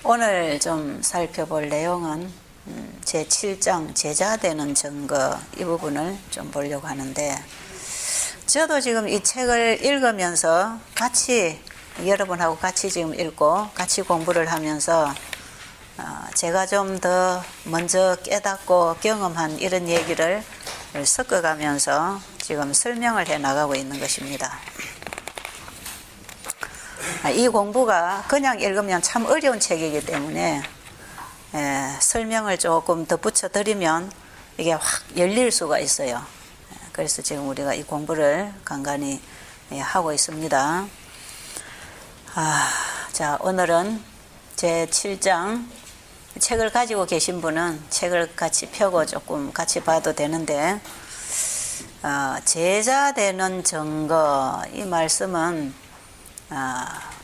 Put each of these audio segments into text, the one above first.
오늘 좀 살펴볼 내용은 제7장 제자 되는 증거 이 부분을 좀 보려고 하는데, 저도 지금 이 책을 읽으면서 같이 여러분하고 같이 지금 읽고 같이 공부를 하면서 제가 좀 더 먼저 깨닫고 경험한 이런 얘기를 섞어가면서 지금 설명을 해 나가고 있는 것입니다. 이 공부가 그냥 읽으면 참 어려운 책이기 때문에 설명을 조금 더 붙여드리면 이게 확 열릴 수가 있어요. 그래서 지금 우리가 이 공부를 간간히 하고 있습니다. 자, 오늘은 제7장, 책을 가지고 계신 분은 책을 같이 펴고 조금 같이 봐도 되는데, 제자 되는 증거, 이 말씀은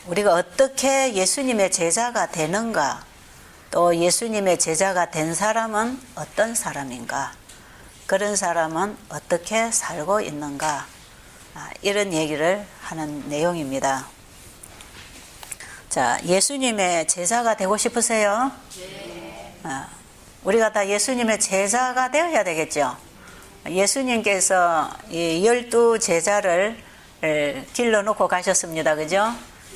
우리가 어떻게 예수님의 제자가 되는가, 또 예수님의 제자가 된 사람은 어떤 사람인가, 그런 사람은 어떻게 살고 있는가, 이런 얘기를 하는 내용입니다. 자, 예수님의 제자가 되고 싶으세요? 네. 우리가 다 예수님의 제자가 되어야 되겠죠. 예수님께서 이 12제자를 길러놓고 가셨습니다. 그죠?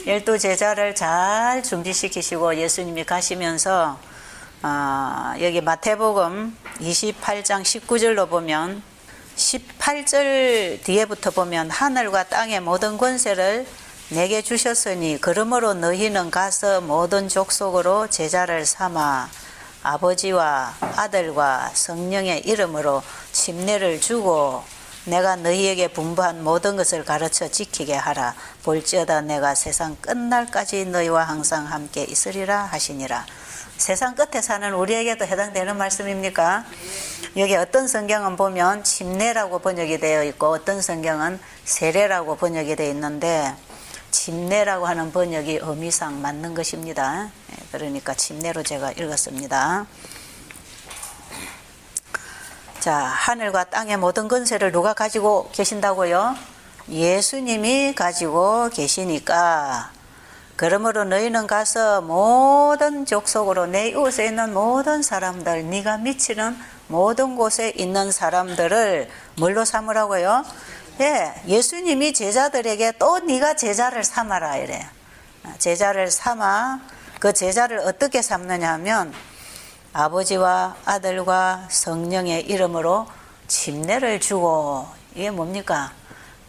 12제자를 잘 준비시키시고 예수님이 가시면서 여기 마태복음 28장 19절로 보면, 18절 뒤에부터 보면 하늘과 땅의 모든 권세를 내게 주셨으니 그러므로 너희는 가서 모든 족속으로 제자를 삼아 아버지와 아들과 성령의 이름으로 침례를 주고 내가 너희에게 분부한 모든 것을 가르쳐 지키게 하라. 볼지어다 내가 세상 끝날까지 너희와 항상 함께 있으리라 하시니라. 세상 끝에 사는 우리에게도 해당되는 말씀입니까? 여기 어떤 성경은 보면 침례라고 번역이 되어 있고 어떤 성경은 세례라고 번역이 되어 있는데, 침례라고 하는 번역이 의미상 맞는 것입니다. 그러니까 침례로 제가 읽었습니다. 자, 하늘과 땅의 모든 권세를 누가 가지고 계신다고요? 예수님이 가지고 계시니까, 그러므로 너희는 가서 모든 족속으로 내 이웃에 있는 모든 사람들, 네가 미치는 모든 곳에 있는 사람들을 뭘로 삼으라고요? 예수님이 제자들에게 또 네가 제자를 삼아라 이래. 제자를 삼아, 그 제자를 어떻게 삼느냐 하면 아버지와 아들과 성령의 이름으로 침례를 주고, 이게 뭡니까?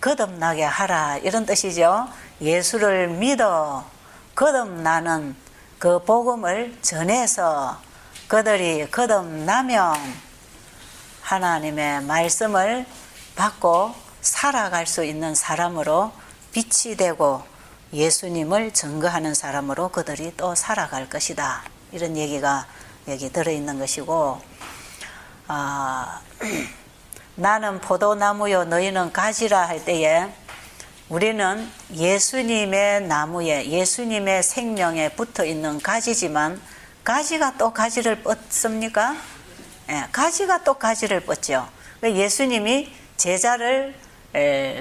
거듭나게 하라, 이런 뜻이죠. 예수를 믿어 거듭나는 그 복음을 전해서 그들이 거듭나면 하나님의 말씀을 받고 살아갈 수 있는 사람으로 빛이 되고 예수님을 증거하는 사람으로 그들이 또 살아갈 것이다, 이런 얘기가 여기 들어있는 것이고, 나는 포도나무요 너희는 가지라 할 때에 우리는 예수님의 나무에, 예수님의 생명에 붙어있는 가지지만, 가지가 또 가지를 뻗습니까? 가지가 또 가지를 뻗죠. 예수님이 제자를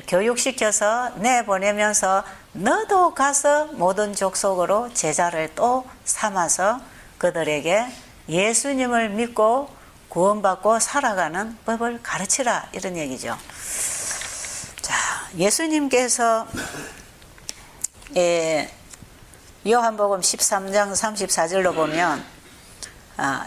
교육시켜서 내보내면서 너도 가서 모든 족속으로 제자를 또 삼아서 그들에게 예수님을 믿고 구원받고 살아가는 법을 가르치라, 이런 얘기죠. 자, 예수님께서 요한복음 13장 34절로 보면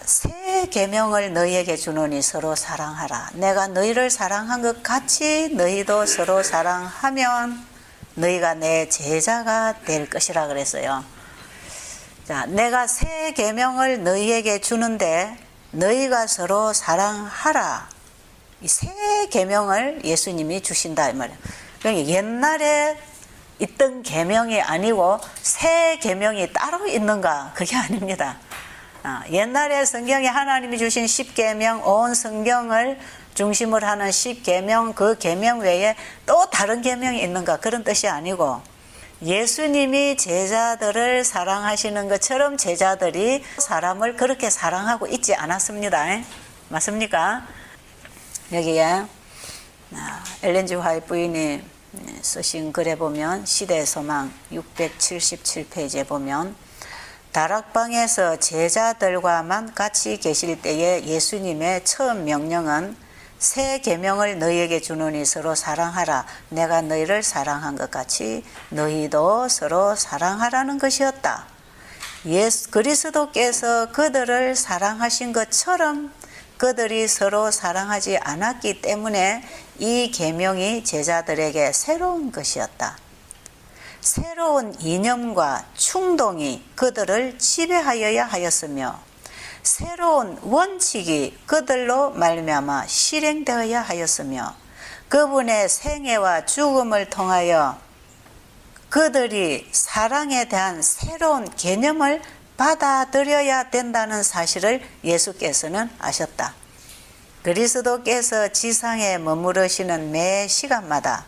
새 계명을 너희에게 주노니 서로 사랑하라. 내가 너희를 사랑한 것 같이 너희도 서로 사랑하면 너희가 내 제자가 될 것이라 그랬어요. 자, 내가 새 계명을 너희에게 주는데 너희가 서로 사랑하라. 이 새 계명을 예수님이 주신다 이 말이에요. 그러니까 옛날에 있던 계명이 아니고 새 계명이 따로 있는가? 그게 아닙니다. 옛날에 성경에 하나님이 주신 10계명, 온 성경을 중심으로 하는 10계명, 그 계명 외에 또 다른 계명이 있는가? 그런 뜻이 아니고, 예수님이 제자들을 사랑하시는 것처럼 제자들이 사람을 그렇게 사랑하고 있지 않았습니다. 맞습니까? 여기에 엘렌 G. 화이트 부인이 쓰신 글에 보면, 시대의 소망 677페이지에 보면 다락방에서 제자들과만 같이 계실 때에 예수님의 처음 명령은 새 계명을 너희에게 주노니 서로 사랑하라. 내가 너희를 사랑한 것 같이 너희도 서로 사랑하라는 것이었다. 그리스도께서 그들을 사랑하신 것처럼 그들이 서로 사랑하지 않았기 때문에 이 계명이 제자들에게 새로운 것이었다. 새로운 이념과 충동이 그들을 지배하여야 하였으며 새로운 원칙이 그들로 말미암아 실행되어야 하였으며 그분의 생애와 죽음을 통하여 그들이 사랑에 대한 새로운 개념을 받아들여야 된다는 사실을 예수께서는 아셨다. 그리스도께서 지상에 머무르시는 매 시간마다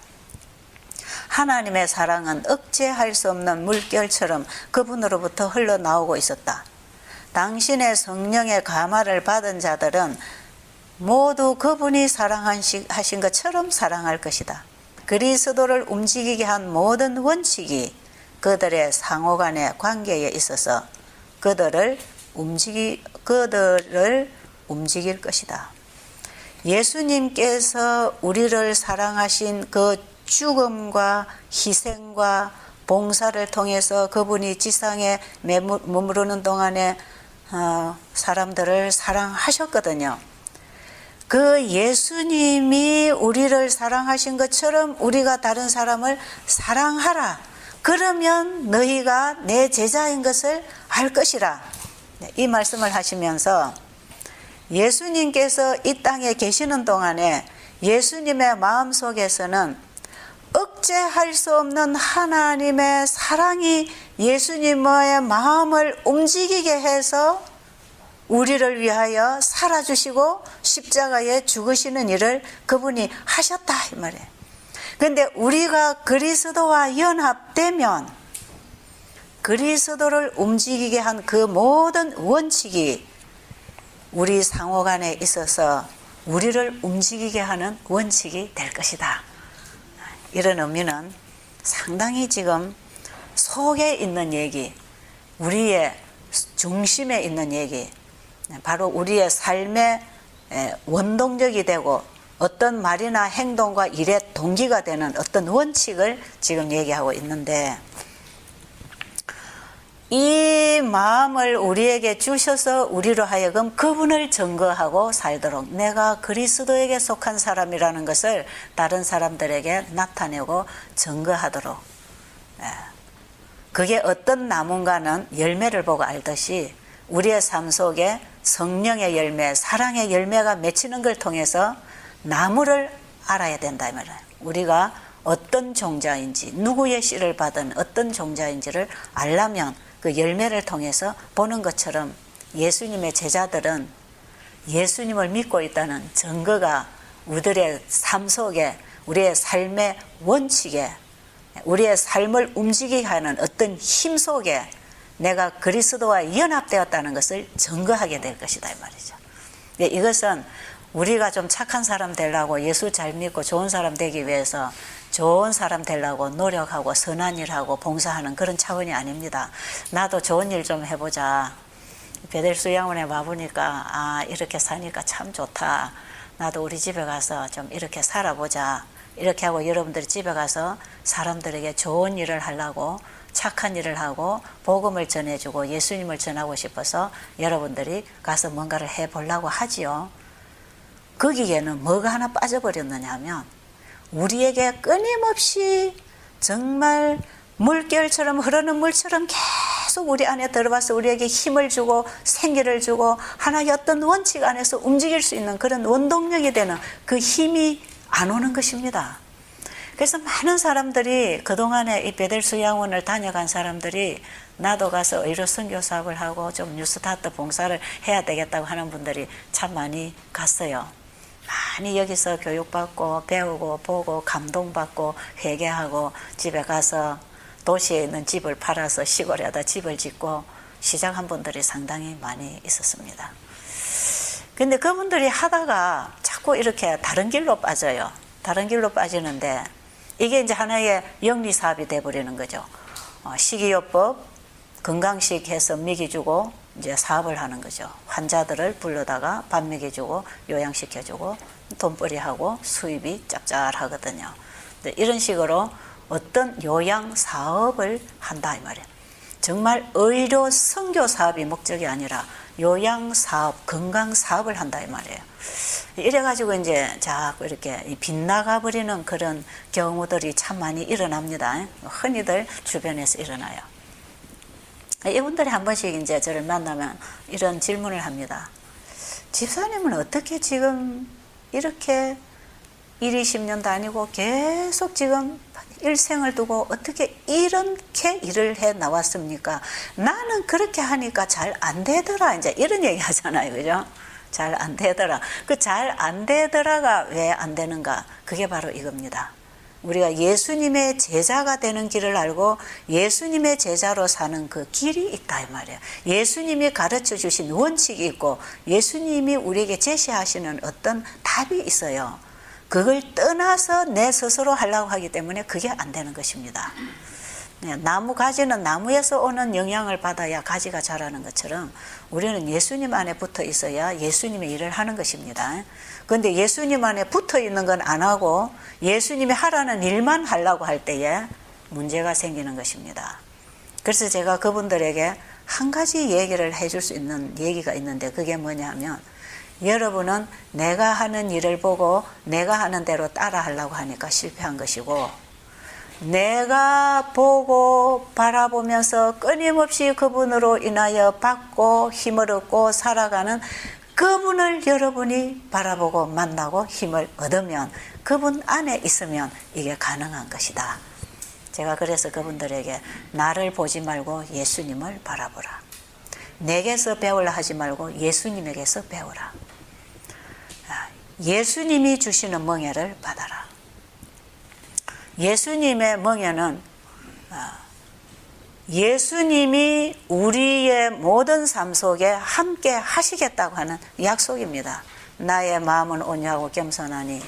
하나님의 사랑은 억제할 수 없는 물결처럼 그분으로부터 흘러나오고 있었다. 당신의 성령의 감화를 받은 자들은 모두 그분이 사랑하신 것처럼 사랑할 것이다. 그리스도를 움직이게 한 모든 원칙이 그들의 상호간의 관계에 있어서 그들을 움직일 것이다. 예수님께서 우리를 사랑하신 그 죽음과 희생과 봉사를 통해서 그분이 지상에 머무르는 동안에 사람들을 사랑하셨거든요. 그 예수님이 우리를 사랑하신 것처럼 우리가 다른 사람을 사랑하라. 그러면 너희가 내 제자인 것을 알 것이라. 이 말씀을 하시면서 예수님께서 이 땅에 계시는 동안에 예수님의 마음속에서는 억제할 수 없는 하나님의 사랑이 예수님의 마음을 움직이게 해서 우리를 위하여 살아주시고 십자가에 죽으시는 일을 그분이 하셨다 이 말이에요. 그런데 우리가 그리스도와 연합되면 그리스도를 움직이게 한 그 모든 원칙이 우리 상호간에 있어서 우리를 움직이게 하는 원칙이 될 것이다. 이런 의미는 상당히 지금 속에 있는 얘기, 우리의 중심에 있는 얘기, 바로 우리의 삶의 원동력이 되고 어떤 말이나 행동과 일의 동기가 되는 어떤 원칙을 지금 얘기하고 있는데, 이 마음을 우리에게 주셔서 우리로 하여금 그분을 증거하고 살도록 내가 그리스도에게 속한 사람이라는 것을 다른 사람들에게 나타내고 증거하도록, 그게 어떤 나무인가는 열매를 보고 알듯이 우리의 삶 속에 성령의 열매, 사랑의 열매가 맺히는 걸 통해서 나무를 알아야 된다 이 말이에요. 우리가 어떤 종자인지, 누구의 씨를 받은 어떤 종자인지를 알려면 그 열매를 통해서 보는 것처럼 예수님의 제자들은 예수님을 믿고 있다는 증거가 우리들의 삶 속에, 우리의 삶의 원칙에, 우리의 삶을 움직이게 하는 어떤 힘 속에 내가 그리스도와 연합되었다는 것을 증거하게 될 것이다 이 말이죠. 이것은 우리가 좀 착한 사람 되려고, 예수 잘 믿고 좋은 사람 되기 위해서 좋은 사람 되려고 노력하고 선한 일하고 봉사하는 그런 차원이 아닙니다. 나도 좋은 일 좀 해보자. 베델수양원에 와보니까 이렇게 사니까 참 좋다. 나도 우리 집에 가서 좀 이렇게 살아보자. 이렇게 하고 여러분들이 집에 가서 사람들에게 좋은 일을 하려고, 착한 일을 하고 복음을 전해주고 예수님을 전하고 싶어서 여러분들이 가서 뭔가를 해보려고 하지요. 거기에는 뭐가 하나 빠져버렸느냐 하면 우리에게 끊임없이 정말 물결처럼 흐르는 물처럼 계속 우리 안에 들어와서 우리에게 힘을 주고 생기를 주고 하나의 어떤 원칙 안에서 움직일 수 있는 그런 원동력이 되는 그 힘이 안 오는 것입니다. 그래서 많은 사람들이 그동안에 이 베델수양원을 다녀간 사람들이 나도 가서 의료 선교 사업을 하고 좀 뉴스타트 봉사를 해야 되겠다고 하는 분들이 참 많이 갔어요. 많이 여기서 교육받고 배우고 보고 감동받고 회개하고 집에 가서 도시에 있는 집을 팔아서 시골에다 집을 짓고 시작한 분들이 상당히 많이 있었습니다. 근데 그분들이 하다가 자꾸 이렇게 다른 길로 빠져요. 다른 길로 빠지는데 이게 이제 하나의 영리 사업이 돼버리는 거죠. 식이요법, 건강식 해서 먹여주고 이제 사업을 하는 거죠. 환자들을 불러다가 밥 먹여주고 요양시켜주고 돈벌이하고 수입이 짭짤하거든요. 이런 식으로 어떤 요양 사업을 한다 이 말이에요. 정말 의료 선교 사업이 목적이 아니라 요양 사업, 건강 사업을 한다 이 말이에요. 이래가지고 이제 자꾸 이렇게 빗나가 버리는 그런 경우들이 참 많이 일어납니다. 흔히들 주변에서 일어나요. 이분들이 한 번씩 이제 저를 만나면 이런 질문을 합니다. 집사님은 어떻게 지금 이렇게 20년도 아니고 계속 지금 일생을 두고 어떻게 이렇게 일을 해 나왔습니까? 나는 그렇게 하니까 잘 안 되더라. 이제 이런 얘기 하잖아요. 그죠? 잘 안 되더라. 그 잘 안 되더라가 왜 안 되는가? 그게 바로 이겁니다. 우리가 예수님의 제자가 되는 길을 알고 예수님의 제자로 사는 그 길이 있다 이 말이에요. 예수님이 가르쳐 주신 원칙이 있고 예수님이 우리에게 제시하시는 어떤 답이 있어요. 그걸 떠나서 내 스스로 하려고 하기 때문에 그게 안 되는 것입니다. 나무 가지는 나무에서 오는 영향을 받아야 가지가 자라는 것처럼 우리는 예수님 안에 붙어 있어야 예수님의 일을 하는 것입니다. 그런데 예수님 안에 붙어 있는 건 안 하고 예수님이 하라는 일만 하려고 할 때에 문제가 생기는 것입니다. 그래서 제가 그분들에게 한 가지 얘기를 해줄 수 있는 얘기가 있는데 그게 뭐냐 하면 여러분은 내가 하는 일을 보고 내가 하는 대로 따라 하려고 하니까 실패한 것이고 내가 보고 바라보면서 끊임없이 그분으로 인하여 받고 힘을 얻고 살아가는 그분을 여러분이 바라보고 만나고 힘을 얻으면 그분 안에 있으면 이게 가능한 것이다. 제가 그래서 그분들에게 나를 보지 말고 예수님을 바라보라. 내게서 배우려 하지 말고 예수님에게서 배우라. 예수님이 주시는 멍에를 받아라. 예수님의 멍에는 예수님이 우리의 모든 삶 속에 함께 하시겠다고 하는 약속입니다. 나의 마음은 온유하고 겸손하니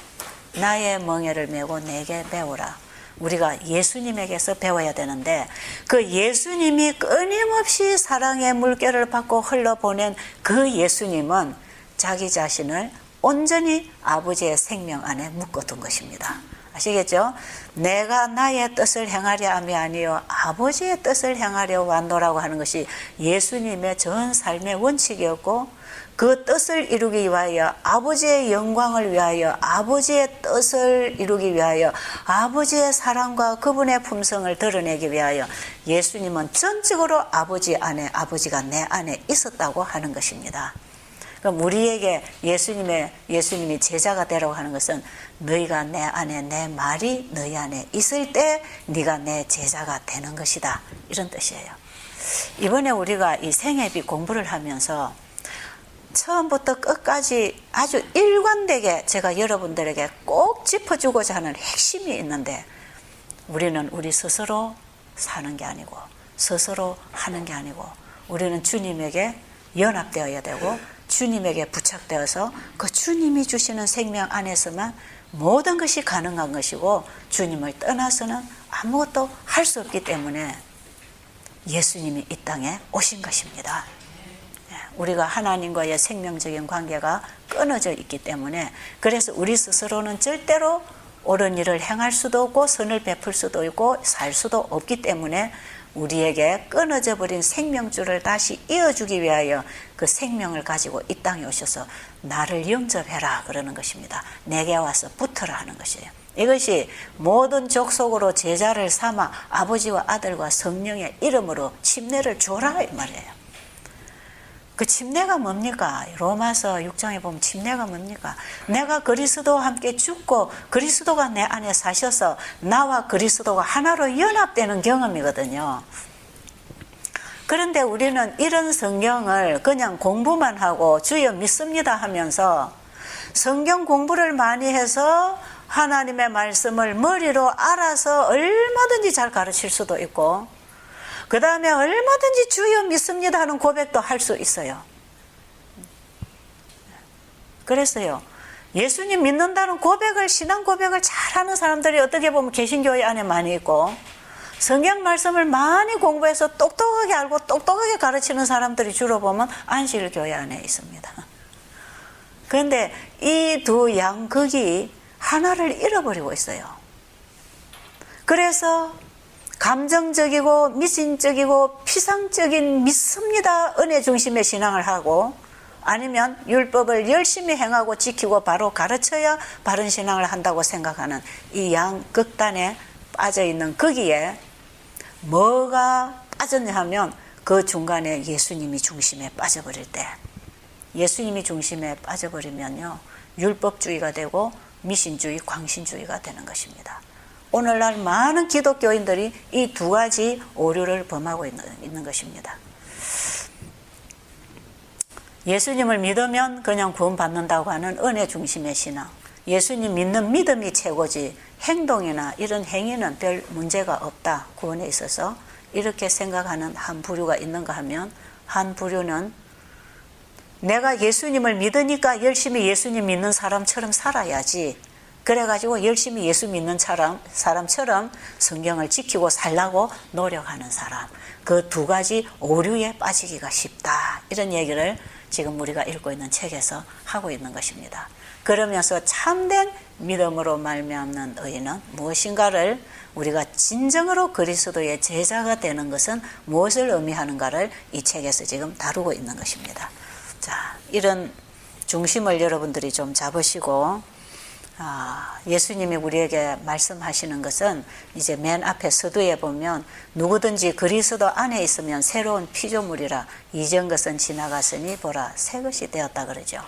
나의 멍에를 메고 내게 배우라. 우리가 예수님에게서 배워야 되는데 그 예수님이 끊임없이 사랑의 물결을 받고 흘러보낸 그 예수님은 자기 자신을 온전히 아버지의 생명 안에 묶어둔 것입니다. 아시겠죠? 내가 나의 뜻을 행하려 함이 아니요 아버지의 뜻을 행하려 왔노라고 하는 것이 예수님의 전 삶의 원칙이었고 그 뜻을 이루기 위하여 아버지의 영광을 위하여 아버지의 뜻을 이루기 위하여 아버지의 사랑과 그분의 품성을 드러내기 위하여 예수님은 전적으로 아버지 안에 아버지가 내 안에 있었다고 하는 것입니다. 그럼 우리에게 예수님이 제자가 되라고 하는 것은 너희가 내 안에 내 말이 너희 안에 있을 때 네가 내 제자가 되는 것이다. 이런 뜻이에요. 이번에 우리가 이 생애비 공부를 하면서 처음부터 끝까지 아주 일관되게 제가 여러분들에게 꼭 짚어주고자 하는 핵심이 있는데 우리는 우리 스스로 사는 게 아니고 스스로 하는 게 아니고 우리는 주님에게 연합되어야 되고 주님에게 부착되어서 그 주님이 주시는 생명 안에서만 모든 것이 가능한 것이고 주님을 떠나서는 아무것도 할 수 없기 때문에 예수님이 이 땅에 오신 것입니다. 우리가 하나님과의 생명적인 관계가 끊어져 있기 때문에 그래서 우리 스스로는 절대로 옳은 일을 행할 수도 없고 선을 베풀 수도 있고 살 수도 없기 때문에 우리에게 끊어져 버린 생명줄을 다시 이어주기 위하여 그 생명을 가지고 이 땅에 오셔서 나를 영접해라 그러는 것입니다. 내게 와서 붙어라 하는 것이에요. 이것이 모든 족속으로 제자를 삼아 아버지와 아들과 성령의 이름으로 침례를 줘라 이 말이에요. 그 침례가 뭡니까? 로마서 6장에 보면 침례가 뭡니까? 내가 그리스도와 함께 죽고 그리스도가 내 안에 사셔서 나와 그리스도가 하나로 연합되는 경험이거든요. 그런데 우리는 이런 성경을 그냥 공부만 하고 주여 믿습니다 하면서 성경 공부를 많이 해서 하나님의 말씀을 머리로 알아서 얼마든지 잘 가르칠 수도 있고 그 다음에 얼마든지 주여 믿습니다 하는 고백도 할 수 있어요. 그래서요 예수님 믿는다는 고백을 신앙 고백을 잘하는 사람들이 어떻게 보면 개신교회 안에 많이 있고 성경 말씀을 많이 공부해서 똑똑하게 알고 똑똑하게 가르치는 사람들이 주로 보면 안식일교회 안에 있습니다. 그런데 이 두 양극이 하나를 잃어버리고 있어요. 그래서 감정적이고 미신적이고 피상적인 믿습니다 은혜 중심의 신앙을 하고, 아니면 율법을 열심히 행하고 지키고 바로 가르쳐야 바른 신앙을 한다고 생각하는 이 양극단에 빠져있는 거기에 뭐가 빠졌냐 하면 그 중간에 예수님이 중심에 빠져버릴 때, 예수님이 중심에 빠져버리면요 율법주의가 되고 미신주의, 광신주의가 되는 것입니다. 오늘날 많은 기독교인들이 이 두 가지 오류를 범하고 있는 것입니다. 예수님을 믿으면 그냥 구원받는다고 하는 은혜 중심의 신앙, 예수님 믿는 믿음이 최고지 행동이나 이런 행위는 별 문제가 없다, 구원에 있어서 이렇게 생각하는 한 부류가 있는가 하면, 한 부류는 내가 예수님을 믿으니까 열심히 예수님 믿는 사람처럼 살아야지, 그래가지고 열심히 예수 믿는 사람처럼 성경을 지키고 살라고 노력하는 사람, 그 두 가지 오류에 빠지기가 쉽다, 이런 얘기를 지금 우리가 읽고 있는 책에서 하고 있는 것입니다. 그러면서 참된 믿음으로 말미암는 의는 무엇인가를, 우리가 진정으로 그리스도의 제자가 되는 것은 무엇을 의미하는가를 이 책에서 지금 다루고 있는 것입니다. 자, 이런 중심을 여러분들이 좀 잡으시고, 예수님이 우리에게 말씀하시는 것은 이제 맨 앞에 서두에 보면 누구든지 그리스도 안에 있으면 새로운 피조물이라, 이전 것은 지나갔으니 보라 새 것이 되었다 그러죠.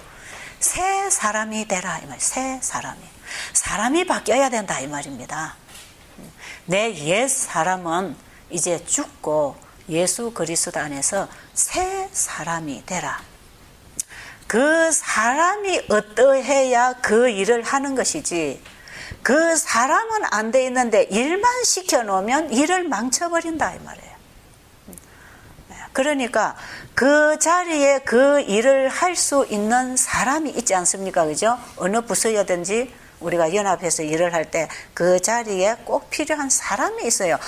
새 사람이 되라 이 말. 새 사람이 바뀌어야 된다 이 말입니다. 내 옛 사람은 이제 죽고 예수 그리스도 안에서 새 사람이 되라. 그 사람이 어떠해야 그 일을 하는 것이지, 그 사람은 안 돼 있는데 일만 시켜놓으면 일을 망쳐버린다 이 말이에요. 그러니까 그 자리에 그 일을 할 수 있는 사람이 있지 않습니까? 그죠? 어느 부서여든지 우리가 연합해서 일을 할 때 그 자리에 꼭 필요한 사람이 있어요.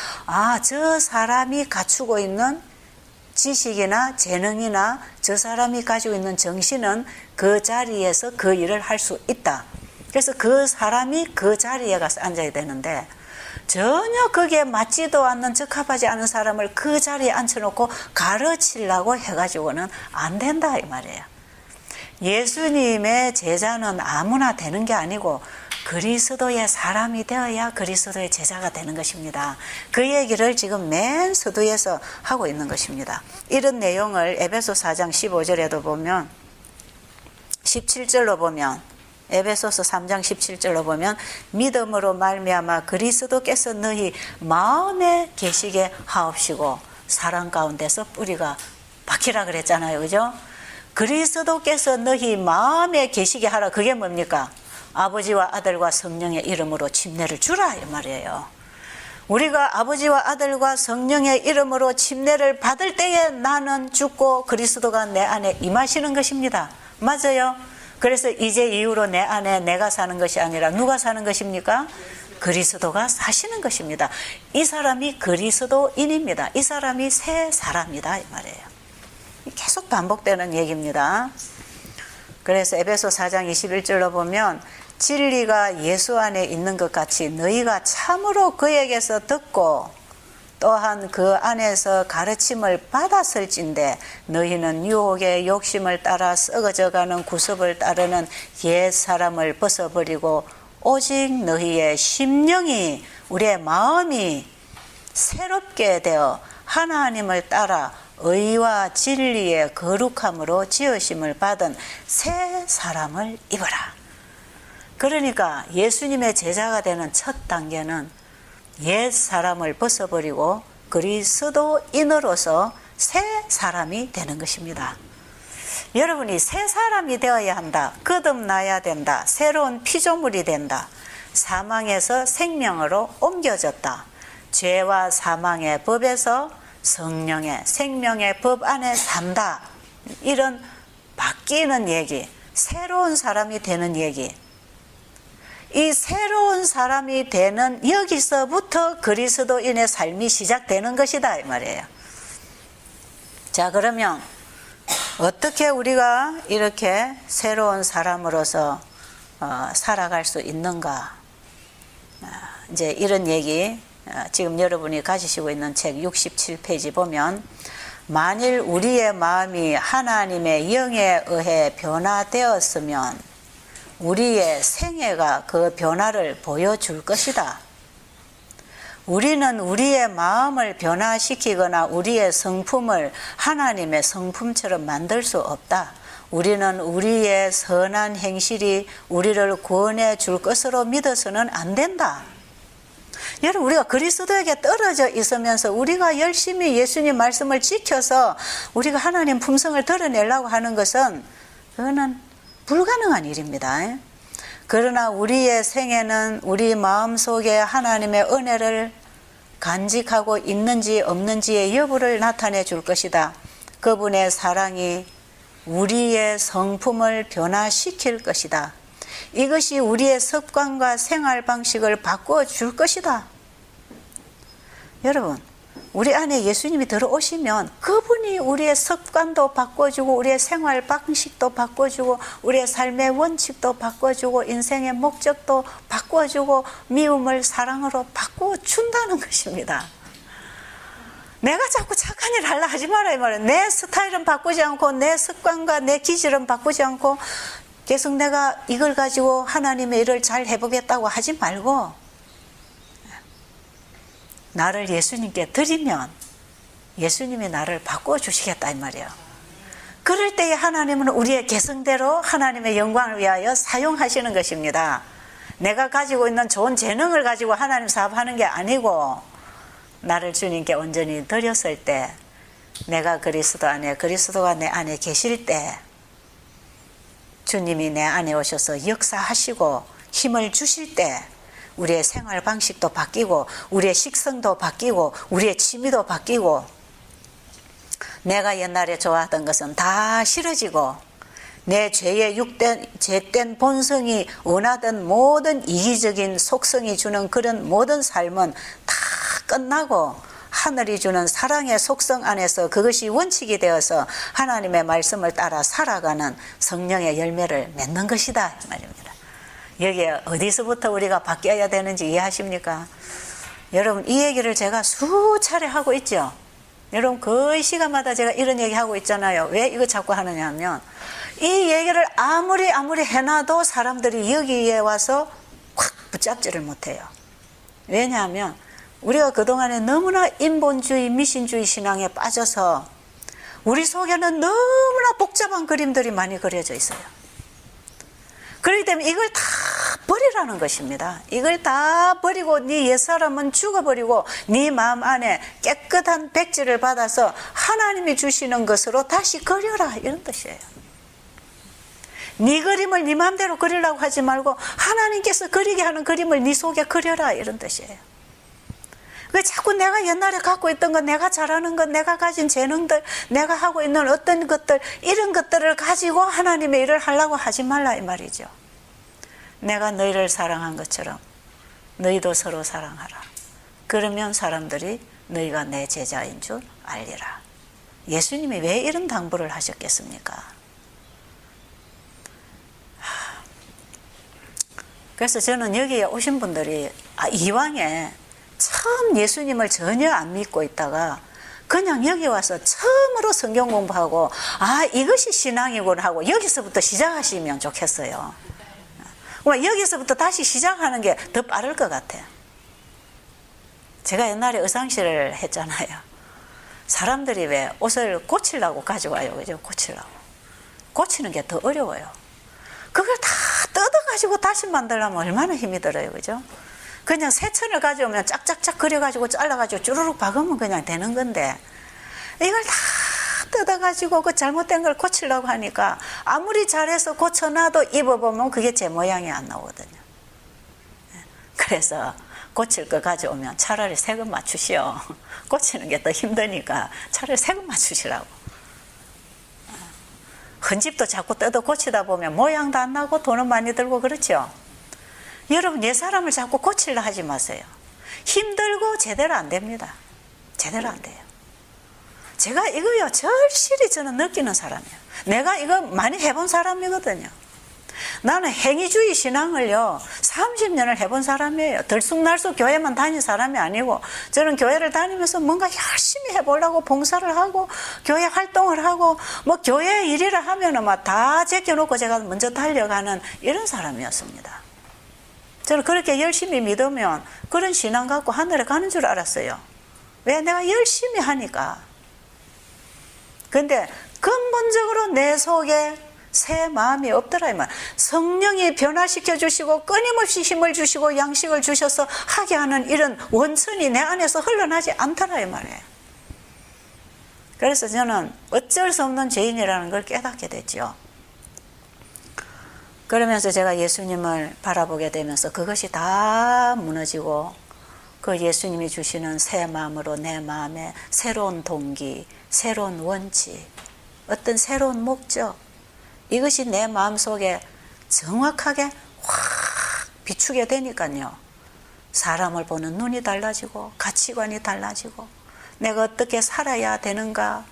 저 사람이 갖추고 있는 지식이나 재능이나 저 사람이 가지고 있는 정신은 그 자리에서 그 일을 할 수 있다. 그래서 그 사람이 그 자리에 가서 앉아야 되는데, 전혀 거기에 맞지도 않는, 적합하지 않은 사람을 그 자리에 앉혀놓고 가르치려고 해가지고는 안 된다 이 말이에요. 예수님의 제자는 아무나 되는 게 아니고 그리스도의 사람이 되어야 그리스도의 제자가 되는 것입니다. 그 얘기를 지금 맨 서두에서 하고 있는 것입니다. 이런 내용을 에베소 4장 15절에도 보면, 17절로 보면, 에베소서 3장 17절로 보면 믿음으로 말미암아 그리스도께서 너희 마음에 계시게 하옵시고 사랑 가운데서 뿌리가 박히라 그랬잖아요. 그죠? 그리스도께서 너희 마음에 계시게 하라. 그게 뭡니까? 아버지와 아들과 성령의 이름으로 침례를 주라 이 말이에요. 우리가 아버지와 아들과 성령의 이름으로 침례를 받을 때에 나는 죽고 그리스도가 내 안에 임하시는 것입니다. 맞아요? 그래서 이제 이후로 내 안에 내가 사는 것이 아니라 누가 사는 것입니까? 그리스도가 사시는 것입니다. 이 사람이 그리스도인입니다. 이 사람이 새 사람이다 이 말이에요. 계속 반복되는 얘기입니다. 그래서 에베소 4장 21절로 보면 진리가 예수 안에 있는 것 같이 너희가 참으로 그에게서 듣고 또한 그 안에서 가르침을 받았을진데 너희는 유혹의 욕심을 따라 썩어져가는 구습을 따르는 옛 사람을 벗어버리고 오직 너희의 심령이, 우리의 마음이 새롭게 되어 하나님을 따라 의와 진리의 거룩함으로 지으심을 받은 새 사람을 입어라. 그러니까 예수님의 제자가 되는 첫 단계는 옛 사람을 벗어버리고 그리스도인으로서 새 사람이 되는 것입니다. 여러분이 새 사람이 되어야 한다. 거듭나야 된다. 새로운 피조물이 된다. 사망에서 생명으로 옮겨졌다. 죄와 사망의 법에서 성령의 생명의 법 안에 산다. 이런 바뀌는 얘기, 새로운 사람이 되는 얘기, 이 새로운 사람이 되는 여기서부터 그리스도인의 삶이 시작되는 것이다 이 말이에요. 자, 그러면 어떻게 우리가 이렇게 새로운 사람으로서 살아갈 수 있는가? 이제 이런 얘기, 지금 여러분이 가지시고 있는 책 67페이지 보면, 만일 우리의 마음이 하나님의 영에 의해 변화되었으면 우리의 생애가 그 변화를 보여줄 것이다. 우리는 우리의 마음을 변화시키거나 우리의 성품을 하나님의 성품처럼 만들 수 없다. 우리는 우리의 선한 행실이 우리를 구원해 줄 것으로 믿어서는 안 된다. 여러분, 우리가 그리스도에게 떨어져 있으면서 우리가 열심히 예수님 말씀을 지켜서 우리가 하나님 품성을 드러내려고 하는 것은 그거는 불가능한 일입니다. 그러나 우리의 생애는 우리 마음속에 하나님의 은혜를 간직하고 있는지 없는지의 여부를 나타내 줄 것이다. 그분의 사랑이 우리의 성품을 변화시킬 것이다. 이것이 우리의 습관과 생활 방식을 바꾸어 줄 것이다. 여러분, 우리 안에 예수님이 들어오시면 그분이 우리의 습관도 바꿔주고 우리의 생활 방식도 바꿔주고 우리의 삶의 원칙도 바꿔주고 인생의 목적도 바꿔주고 미움을 사랑으로 바꿔준다는 것입니다. 내가 자꾸 착한 일 하려 하지 마라 이 말이에요. 내 스타일은 바꾸지 않고 내 습관과 내 기질은 바꾸지 않고 계속 내가 이걸 가지고 하나님의 일을 잘 해보겠다고 하지 말고 나를 예수님께 드리면 예수님이 나를 바꿔주시겠다 이 말이에요. 그럴 때에 하나님은 우리의 개성대로 하나님의 영광을 위하여 사용하시는 것입니다. 내가 가지고 있는 좋은 재능을 가지고 하나님 사업하는 게 아니고 나를 주님께 온전히 드렸을 때 내가 그리스도 안에 그리스도가 내 안에 계실 때 주님이 내 안에 오셔서 역사하시고 힘을 주실 때 우리의 생활 방식도 바뀌고 우리의 식성도 바뀌고 우리의 취미도 바뀌고 내가 옛날에 좋아하던 것은 다 싫어지고 내 죄의 죄된 본성이 원하던 모든 이기적인 속성이 주는 그런 모든 삶은 다 끝나고 하늘이 주는 사랑의 속성 안에서 그것이 원칙이 되어서 하나님의 말씀을 따라 살아가는 성령의 열매를 맺는 것이다 이 말입니다. 여기에 어디서부터 우리가 바뀌어야 되는지 이해하십니까? 여러분, 이 얘기를 제가 수차례 하고 있죠. 여러분, 거의 시간마다 제가 이런 얘기 하고 있잖아요. 왜 이거 자꾸 하느냐 하면 이 얘기를 아무리 해놔도 사람들이 여기에 와서 확 붙잡지를 못해요. 왜냐하면 우리가 그동안에 너무나 인본주의, 미신주의 신앙에 빠져서 우리 속에는 너무나 복잡한 그림들이 많이 그려져 있어요. 그렇기 때문에 이걸 다 버리라는 것입니다. 이걸 다 버리고 네 옛사람은 죽어버리고 네 마음 안에 깨끗한 백지를 받아서 하나님이 주시는 것으로 다시 그려라 이런 뜻이에요. 네 그림을 네 마음대로 그리려고 하지 말고 하나님께서 그리게 하는 그림을 네 속에 그려라 이런 뜻이에요. 왜 자꾸 내가 옛날에 갖고 있던 것, 내가 잘하는 것, 내가 가진 재능들, 내가 하고 있는 어떤 것들, 이런 것들을 가지고 하나님의 일을 하려고 하지 말라 이 말이죠. 내가 너희를 사랑한 것처럼 너희도 서로 사랑하라. 그러면 사람들이 너희가 내 제자인 줄 알리라. 예수님이 왜 이런 당부를 하셨겠습니까? 그래서 저는 여기에 오신 분들이 이왕에 처음 예수님을 전혀 안 믿고 있다가 그냥 여기 와서 처음으로 성경 공부하고 이것이 신앙이구나 하고 여기서부터 시작하시면 좋겠어요. 여기서부터 다시 시작하는 게 더 빠를 것 같아요. 제가 옛날에 의상실을 했잖아요. 사람들이 왜 옷을 고치려고 가져와요. 그죠? 고치는 게 더 어려워요. 그걸 다 뜯어가지고 다시 만들려면 얼마나 힘이 들어요. 그죠? 그냥 새 천을 가져오면 짝짝짝 그려가지고 잘라가지고 쭈루룩 박으면 그냥 되는 건데 이걸 다 뜯어가지고 그 잘못된 걸 고치려고 하니까 아무리 잘해서 고쳐놔도 입어보면 그게 제 모양이 안 나오거든요. 그래서 고칠 거 가져오면 차라리 새 거 맞추시오. 고치는 게 더 힘드니까 차라리 새 거 맞추시라고. 헌집도 자꾸 뜯어 고치다 보면 모양도 안 나고 돈은 많이 들고 그렇죠. 여러분 옛사람을 자꾸 고치려 하지 마세요. 힘들고 제대로 안 됩니다. 제대로 안 돼요. 제가 이거요 절실히 저는 느끼는 사람이에요. 내가 이거 많이 해본 사람이거든요. 나는 행위주의 신앙을요 30년을 해본 사람이에요. 들쑥날쑥 교회만 다닌 사람이 아니고, 저는 교회를 다니면서 뭔가 열심히 해보려고 봉사를 하고 교회 활동을 하고 뭐 교회 일이라 하면은 막 다 제껴놓고 제가 먼저 달려가는 이런 사람이었습니다. 저는 그렇게 열심히 믿으면 그런 신앙 갖고 하늘에 가는 줄 알았어요. 왜? 내가 열심히 하니까. 근데 근본적으로 내 속에 새 마음이 없더라 이 말. 성령이 변화시켜 주시고 끊임없이 힘을 주시고 양식을 주셔서 하게 하는 이런 원천이 내 안에서 흘러나지 않더라 이 말이에요. 그래서 저는 어쩔 수 없는 죄인이라는 걸 깨닫게 됐죠. 그러면서 제가 예수님을 바라보게 되면서 그것이 다 무너지고, 그 예수님이 주시는 새 마음으로 내 마음에 새로운 동기, 새로운 원칙, 어떤 새로운 목적, 이것이 내 마음속에 정확하게 확 비추게 되니까요, 사람을 보는 눈이 달라지고 가치관이 달라지고 내가 어떻게 살아야 되는가,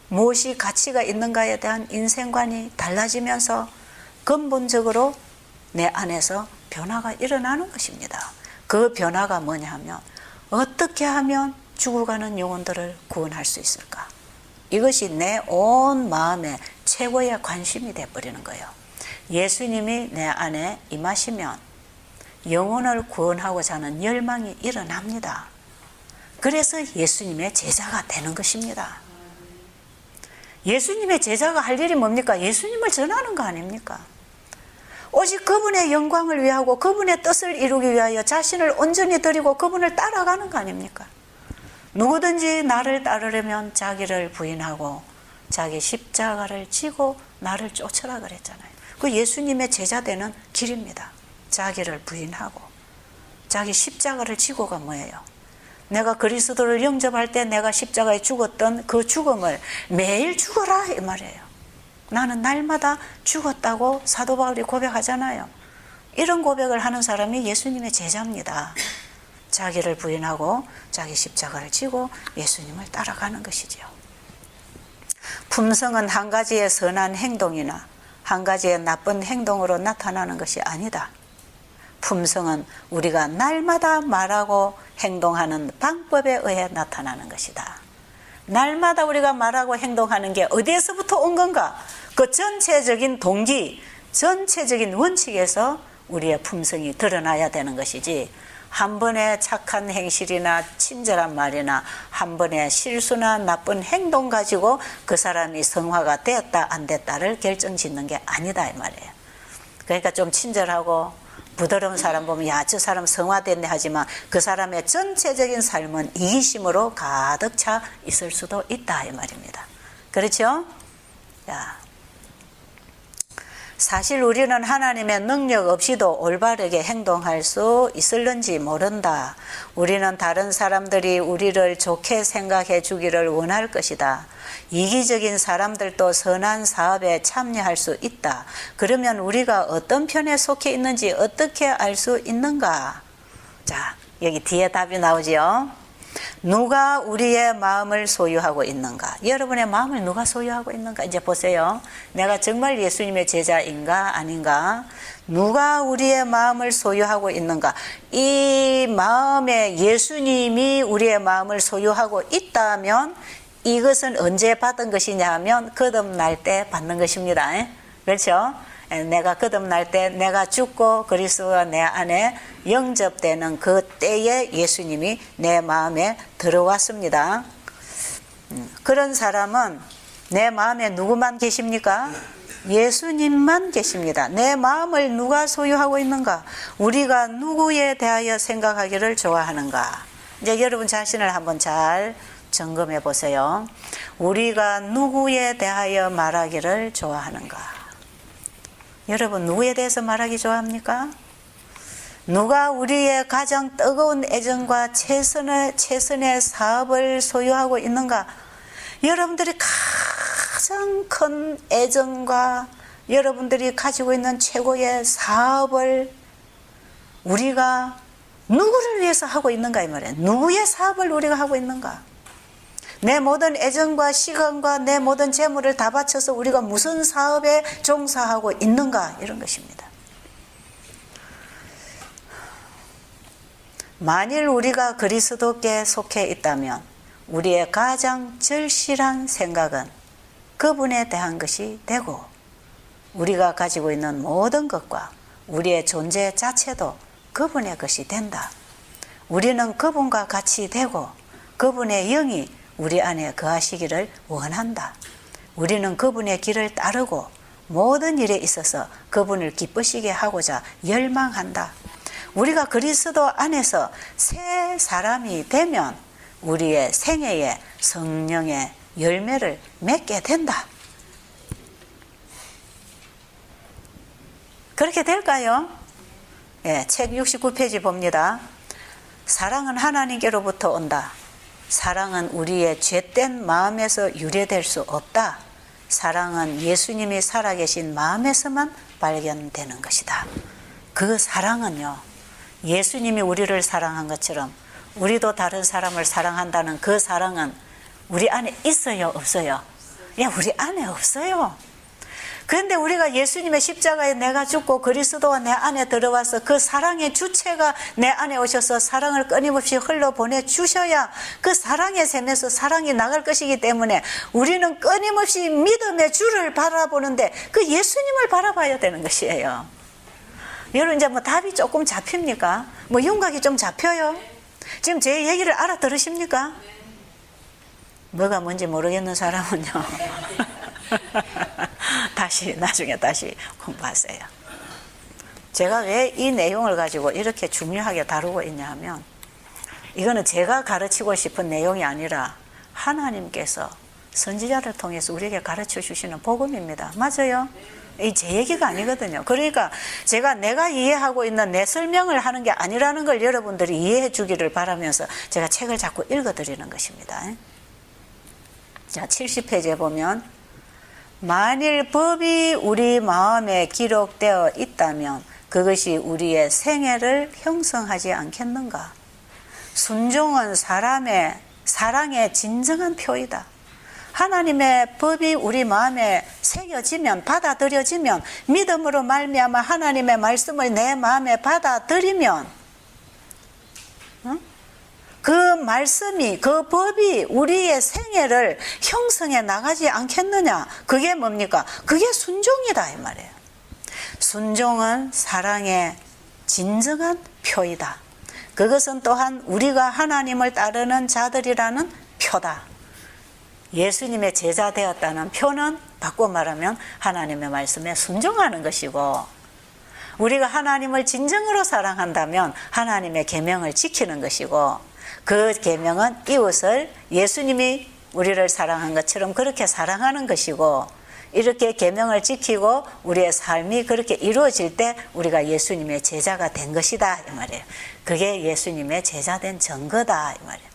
무엇이 가치가 있는가에 대한 인생관이 달라지면서 근본적으로 내 안에서 변화가 일어나는 것입니다. 그 변화가 뭐냐 하면, 어떻게 하면 죽어가는 영혼들을 구원할 수 있을까? 이것이 내 온 마음의 최고의 관심이 되어버리는 거예요. 예수님이 내 안에 임하시면 영혼을 구원하고자 하는 열망이 일어납니다. 그래서 예수님의 제자가 되는 것입니다. 예수님의 제자가 할 일이 뭡니까? 예수님을 전하는 거 아닙니까? 오직 그분의 영광을 위하고 그분의 뜻을 이루기 위하여 자신을 온전히 드리고 그분을 따라가는 거 아닙니까? 누구든지 나를 따르려면 자기를 부인하고 자기 십자가를 지고 나를 쫓으라 그랬잖아요. 그 예수님의 제자 되는 길입니다. 자기를 부인하고 자기 십자가를 지고가 뭐예요? 내가 그리스도를 영접할 때 내가 십자가에 죽었던 그 죽음을 매일 죽어라 이 말이에요. 나는 날마다 죽었다고 사도 바울이 고백하잖아요. 이런 고백을 하는 사람이 예수님의 제자입니다. 자기를 부인하고 자기 십자가를 지고 예수님을 따라가는 것이죠. 품성은 한 가지의 선한 행동이나 한 가지의 나쁜 행동으로 나타나는 것이 아니다. 품성은 우리가 날마다 말하고 행동하는 방법에 의해 나타나는 것이다. 날마다 우리가 말하고 행동하는 게 어디에서부터 온 건가? 그 전체적인 동기, 전체적인 원칙에서 우리의 품성이 드러나야 되는 것이지, 한 번의 착한 행실이나 친절한 말이나 한 번의 실수나 나쁜 행동 가지고 그 사람이 성화가 되었다 안 됐다를 결정짓는 게 아니다 이 말이에요. 그러니까 좀 친절하고 부드러운 사람 보면 야, 저 사람 성화됐네 하지만 그 사람의 전체적인 삶은 이기심으로 가득 차 있을 수도 있다 이 말입니다. 그렇죠? 자, 사실 우리는 하나님의 능력 없이도 올바르게 행동할 수 있을는지 모른다. 우리는 다른 사람들이 우리를 좋게 생각해 주기를 원할 것이다. 이기적인 사람들도 선한 사업에 참여할 수 있다. 그러면 우리가 어떤 편에 속해 있는지 어떻게 알 수 있는가? 자, 여기 뒤에 답이 나오지요. 누가 우리의 마음을 소유하고 있는가? 여러분의 마음을 누가 소유하고 있는가? 이제 보세요. 내가 정말 예수님의 제자인가 아닌가? 누가 우리의 마음을 소유하고 있는가? 이 마음에 예수님이 우리의 마음을 소유하고 있다면 이것은 언제 받은 것이냐 하면 거듭날 때 받는 것입니다. 그렇죠? 내가 거듭날 때 내가 죽고 그리스도가 내 안에 영접되는 그 때에 예수님이 내 마음에 들어왔습니다. 그런 사람은 내 마음에 누구만 계십니까? 예수님만 계십니다. 내 마음을 누가 소유하고 있는가? 우리가 누구에 대하여 생각하기를 좋아하는가? 이제 여러분 자신을 한번 잘 점검해 보세요. 우리가 누구에 대하여 말하기를 좋아하는가? 여러분 누구에 대해서 말하기 좋아합니까? 누가 우리의 가장 뜨거운 애정과 최선의 사업을 소유하고 있는가? 여러분들이 가장 큰 애정과 여러분들이 가지고 있는 최고의 사업을 우리가 누구를 위해서 하고 있는가 이 말이에요. 누구의 사업을 우리가 하고 있는가. 내 모든 애정과 시간과 내 모든 재물을 다 바쳐서 우리가 무슨 사업에 종사하고 있는가 이런 것입니다. 만일 우리가 그리스도께 속해 있다면 우리의 가장 절실한 생각은 그분에 대한 것이 되고 우리가 가지고 있는 모든 것과 우리의 존재 자체도 그분의 것이 된다. 우리는 그분과 같이 되고 그분의 영이 우리 안에 거하시기를 원한다. 우리는 그분의 길을 따르고 모든 일에 있어서 그분을 기쁘시게 하고자 열망한다. 우리가 그리스도 안에서 새 사람이 되면 우리의 생애에 성령의 열매를 맺게 된다. 그렇게 될까요? 예, 책 69페이지 봅니다. 사랑은 하나님께로부터 온다. 사랑은 우리의 죄된 마음에서 유래될 수 없다. 사랑은 예수님이 살아계신 마음에서만 발견되는 것이다. 그 사랑은요, 예수님이 우리를 사랑한 것처럼 우리도 다른 사람을 사랑한다는 그 사랑은 우리 안에 있어요, 없어요? 예, 우리 안에 없어요. 그런데 우리가 예수님의 십자가에 내가 죽고 그리스도가 내 안에 들어와서 그 사랑의 주체가 내 안에 오셔서 사랑을 끊임없이 흘러보내 주셔야 그 사랑의 샘에서 사랑이 나갈 것이기 때문에 우리는 끊임없이 믿음의 주를 바라보는데 그 예수님을 바라봐야 되는 것이에요. 여러분 이제 뭐 답이 조금 잡힙니까? 뭐 윤곽이 좀 잡혀요? 지금 제 얘기를 알아들으십니까? 뭐가 뭔지 모르겠는 사람은요. 나중에 다시 공부하세요. 제가 왜 이 내용을 가지고 이렇게 중요하게 다루고 있냐 하면 이거는 제가 가르치고 싶은 내용이 아니라 하나님께서 선지자를 통해서 우리에게 가르쳐 주시는 복음입니다. 맞아요? 이 제 얘기가 아니거든요. 그러니까 내가 이해하고 있는 내 설명을 하는 게 아니라는 걸 여러분들이 이해해 주기를 바라면서 제가 책을 자꾸 읽어드리는 것입니다. 자, 70페이지에 보면 만일 법이 우리 마음에 기록되어 있다면 그것이 우리의 생애를 형성하지 않겠는가? 순종은 사랑의 진정한 표이다. 하나님의 법이 우리 마음에 새겨지면, 받아들여지면, 믿음으로 말미암아 하나님의 말씀을 내 마음에 받아들이면 그 말씀이, 그 법이 우리의 생애를 형성해 나가지 않겠느냐? 그게 뭡니까? 그게 순종이다 이 말이에요. 순종은 사랑의 진정한 표이다. 그것은 또한 우리가 하나님을 따르는 자들이라는 표다. 예수님의 제자 되었다는 표는 바꿔 말하면 하나님의 말씀에 순종하는 것이고, 우리가 하나님을 진정으로 사랑한다면 하나님의 계명을 지키는 것이고, 그 계명은 이웃을 예수님이 우리를 사랑한 것처럼 그렇게 사랑하는 것이고, 이렇게 계명을 지키고 우리의 삶이 그렇게 이루어질 때 우리가 예수님의 제자가 된 것이다 이 말이에요. 그게 예수님의 제자된 증거다 이 말이에요.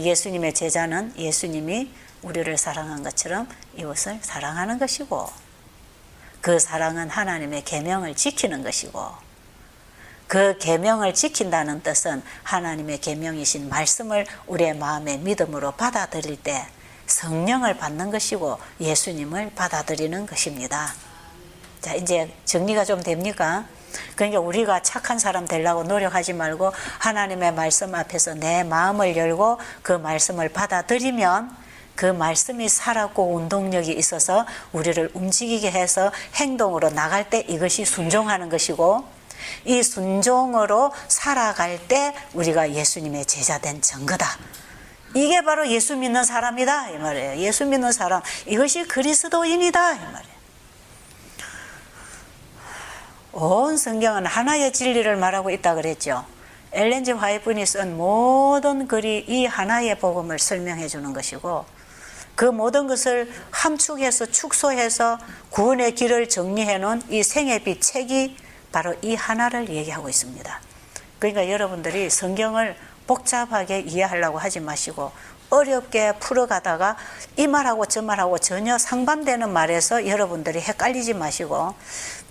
예수님의 제자는 예수님이 우리를 사랑한 것처럼 이웃을 사랑하는 것이고, 그 사랑은 하나님의 계명을 지키는 것이고, 그 계명을 지킨다는 뜻은 하나님의 계명이신 말씀을 우리의 마음의 믿음으로 받아들일 때 성령을 받는 것이고 예수님을 받아들이는 것입니다. 자, 이제 정리가 좀 됩니까? 그러니까 우리가 착한 사람 되려고 노력하지 말고 하나님의 말씀 앞에서 내 마음을 열고 그 말씀을 받아들이면 그 말씀이 살았고 운동력이 있어서 우리를 움직이게 해서 행동으로 나갈 때 이것이 순종하는 것이고, 이 순종으로 살아갈 때 우리가 예수님의 제자된 증거다. 이게 바로 예수 믿는 사람이다 이 말이에요. 예수 믿는 사람, 이것이 그리스도인이다 이 말이에요. 온 성경은 하나의 진리를 말하고 있다 그랬죠. 엘렌 G 화이트분이 쓴 모든 글이 이 하나의 복음을 설명해 주는 것이고, 그 모든 것을 함축해서 축소해서 구원의 길을 정리해 놓은 이 생애빛 책이 바로 이 하나를 얘기하고 있습니다. 그러니까 여러분들이 성경을 복잡하게 이해하려고 하지 마시고 어렵게 풀어가다가 이 말하고 저 말하고 전혀 상반되는 말에서 여러분들이 헷갈리지 마시고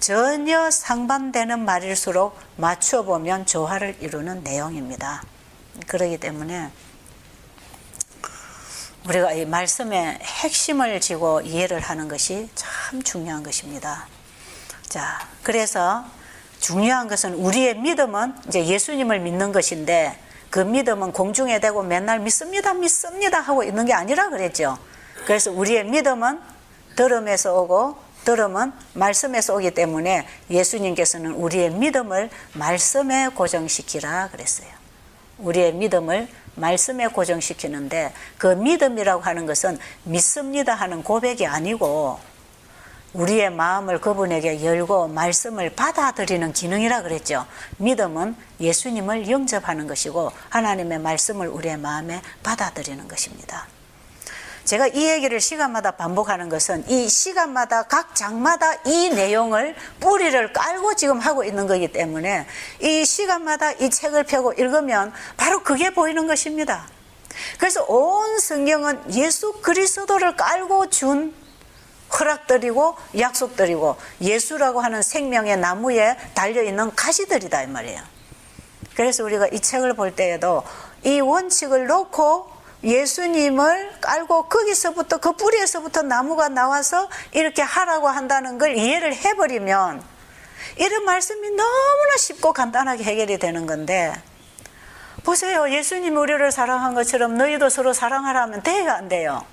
전혀 상반되는 말일수록 맞춰보면 조화를 이루는 내용입니다. 그렇기 때문에 우리가 이 말씀의 핵심을 지고 이해를 하는 것이 참 중요한 것입니다. 자, 그래서 중요한 것은 우리의 믿음은 이제 예수님을 믿는 것인데, 그 믿음은 공중에 대고 맨날 믿습니다, 믿습니다 하고 있는 게 아니라 그랬죠. 그래서 우리의 믿음은 들음에서 오고 들음은 말씀에서 오기 때문에 예수님께서는 우리의 믿음을 말씀에 고정시키라 그랬어요. 우리의 믿음을 말씀에 고정시키는데, 그 믿음이라고 하는 것은 믿습니다 하는 고백이 아니고 우리의 마음을 그분에게 열고 말씀을 받아들이는 기능이라 그랬죠. 믿음은 예수님을 영접하는 것이고 하나님의 말씀을 우리의 마음에 받아들이는 것입니다. 제가 이 얘기를 시간마다 반복하는 것은 이 시간마다 각 장마다 이 내용을 뿌리를 깔고 지금 하고 있는 거기 때문에 이 시간마다 이 책을 펴고 읽으면 바로 그게 보이는 것입니다. 그래서 온 성경은 예수 그리스도를 깔고 준 허락들이고 약속들이고 예수라고 하는 생명의 나무에 달려있는 가시들이다 이 말이에요. 그래서 우리가 이 책을 볼 때에도 이 원칙을 놓고 예수님을 깔고 거기서부터 그 뿌리에서부터 나무가 나와서 이렇게 하라고 한다는 걸 이해를 해버리면 이런 말씀이 너무나 쉽고 간단하게 해결이 되는 건데, 보세요. 예수님이 우리를 사랑한 것처럼 너희도 서로 사랑하라 하면 돼요, 안 돼요?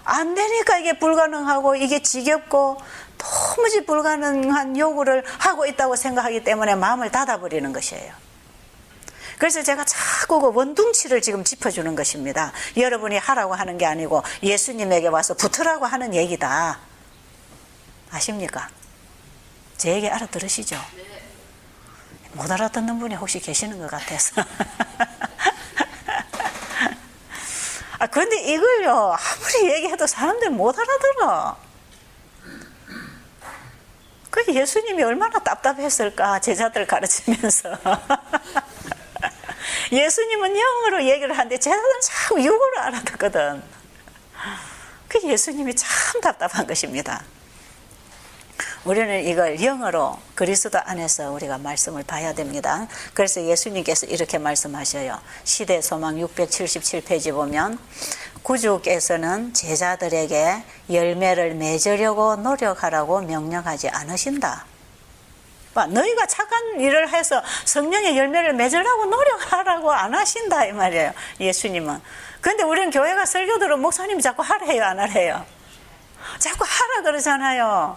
안 되니까 이게 불가능하고 이게 지겹고 도무지 불가능한 요구를 하고 있다고 생각하기 때문에 마음을 닫아버리는 것이에요. 그래서 제가 자꾸 그 원둥치를 지금 짚어주는 것입니다. 여러분이 하라고 하는 게 아니고 예수님에게 와서 붙으라고 하는 얘기다. 아십니까? 제 얘기 알아들으시죠? 못 알아듣는 분이 혹시 계시는 것 같아서. 그런데 이걸요, 아무리 얘기해도 사람들 못 알아들어. 그 예수님이 얼마나 답답했을까, 제자들 가르치면서. 예수님은 영어로 얘기를 하는데 제자들은 자꾸 육어로 알아듣거든. 그 예수님이 참 답답한 것입니다. 우리는 이걸 영어로 그리스도 안에서 우리가 말씀을 봐야 됩니다. 그래서 예수님께서 이렇게 말씀하셔요. 시대 소망 677페이지 보면 구주께서는 제자들에게 열매를 맺으려고 노력하라고 명령하지 않으신다. 너희가 착한 일을 해서 성령의 열매를 맺으려고 노력하라고 안 하신다 이 말이에요, 예수님은. 그런데 우리는 교회가 설교 들으면 목사님이 자꾸 하래요, 안 하래요? 자꾸 하라 그러잖아요.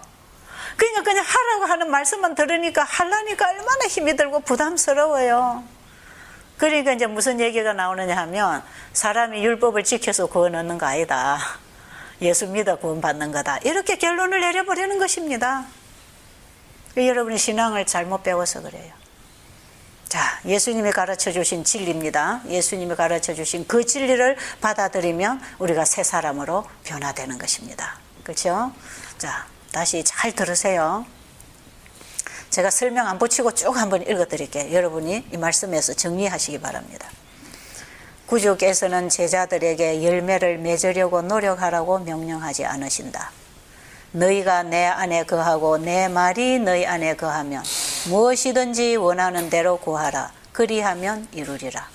그러니까 그냥 하라고 하는 말씀만 들으니까 하려니까 얼마나 힘이 들고 부담스러워요. 그러니까 이제 무슨 얘기가 나오느냐 하면, 사람이 율법을 지켜서 구원 얻는 거 아니다, 예수 믿어 구원 받는 거다, 이렇게 결론을 내려버리는 것입니다. 여러분이 신앙을 잘못 배워서 그래요. 자, 예수님이 가르쳐 주신 진리입니다. 예수님이 가르쳐 주신 그 진리를 받아들이면 우리가 새 사람으로 변화되는 것입니다. 그렇죠? 자, 다시 잘 들으세요. 제가 설명 안 붙이고 쭉 한번 읽어 드릴게요. 여러분이 이 말씀에서 정리하시기 바랍니다. 구주께서는 제자들에게 열매를 맺으려고 노력하라고 명령하지 않으신다. 너희가 내 안에 거하고 내 말이 너희 안에 거하면 무엇이든지 원하는 대로 구하라. 그리하면 이루리라.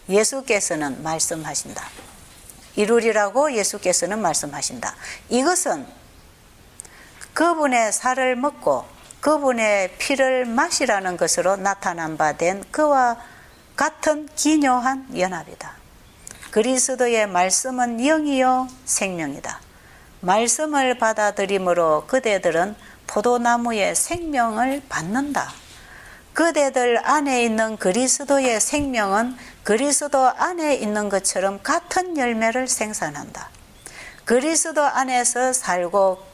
예수께서는 말씀하신다. 이루리라고 예수께서는 말씀하신다. 이것은 그분의 살을 먹고 그분의 피를 마시라는 것으로 나타난 바 된 그와 같은 기묘한 연합이다. 그리스도의 말씀은 영이요 생명이다. 말씀을 받아들임으로 그대들은 포도나무의 생명을 받는다. 그대들 안에 있는 그리스도의 생명은 그리스도 안에 있는 것처럼 같은 열매를 생산한다. 그리스도 안에서 살고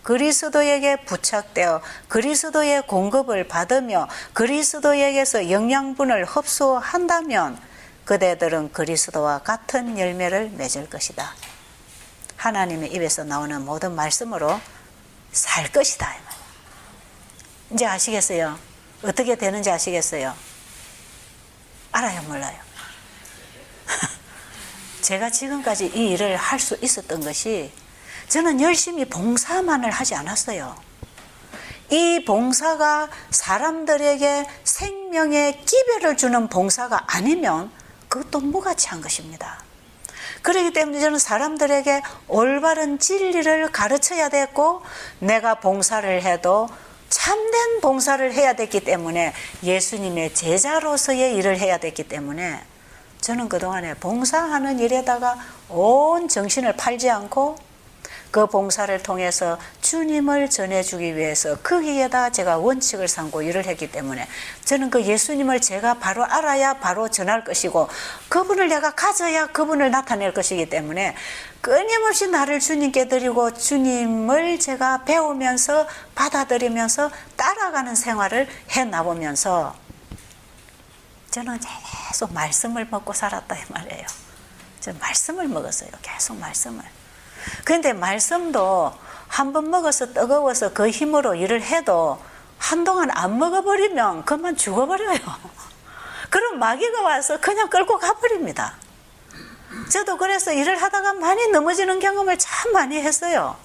그리스도에게 부착되어 그리스도의 공급을 받으며 그리스도에게서 영양분을 흡수한다면 그대들은 그리스도와 같은 열매를 맺을 것이다. 하나님의 입에서 나오는 모든 말씀으로 살 것이다. 이제 아시겠어요? 어떻게 되는지 아시겠어요? 알아요, 몰라요? 제가 지금까지 이 일을 할 수 있었던 것이, 저는 열심히 봉사만을 하지 않았어요. 이 봉사가 사람들에게 생명의 기별을 주는 봉사가 아니면 그것도 무가치한 것입니다. 그렇기 때문에 저는 사람들에게 올바른 진리를 가르쳐야 됐고, 내가 봉사를 해도 참된 봉사를 해야 됐기 때문에, 예수님의 제자로서의 일을 해야 됐기 때문에, 저는 그동안에 봉사하는 일에다가 온 정신을 팔지 않고 그 봉사를 통해서 주님을 전해주기 위해서 거기에다 제가 원칙을 삼고 일을 했기 때문에, 저는 그 예수님을 제가 바로 알아야 바로 전할 것이고, 그분을 내가 가져야 그분을 나타낼 것이기 때문에 끊임없이 나를 주님께 드리고 주님을 제가 배우면서 받아들이면서 따라가는 생활을 해나보면서 저는 계속 말씀을 먹고 살았다 이 말이에요. 저는 말씀을 먹었어요. 계속 말씀을. 그런데 말씀도 한번 먹어서 뜨거워서 그 힘으로 일을 해도 한동안 안 먹어버리면 그만 죽어버려요. 그럼 마귀가 와서 그냥 끌고 가버립니다. 저도 그래서 일을 하다가 많이 넘어지는 경험을 참 많이 했어요.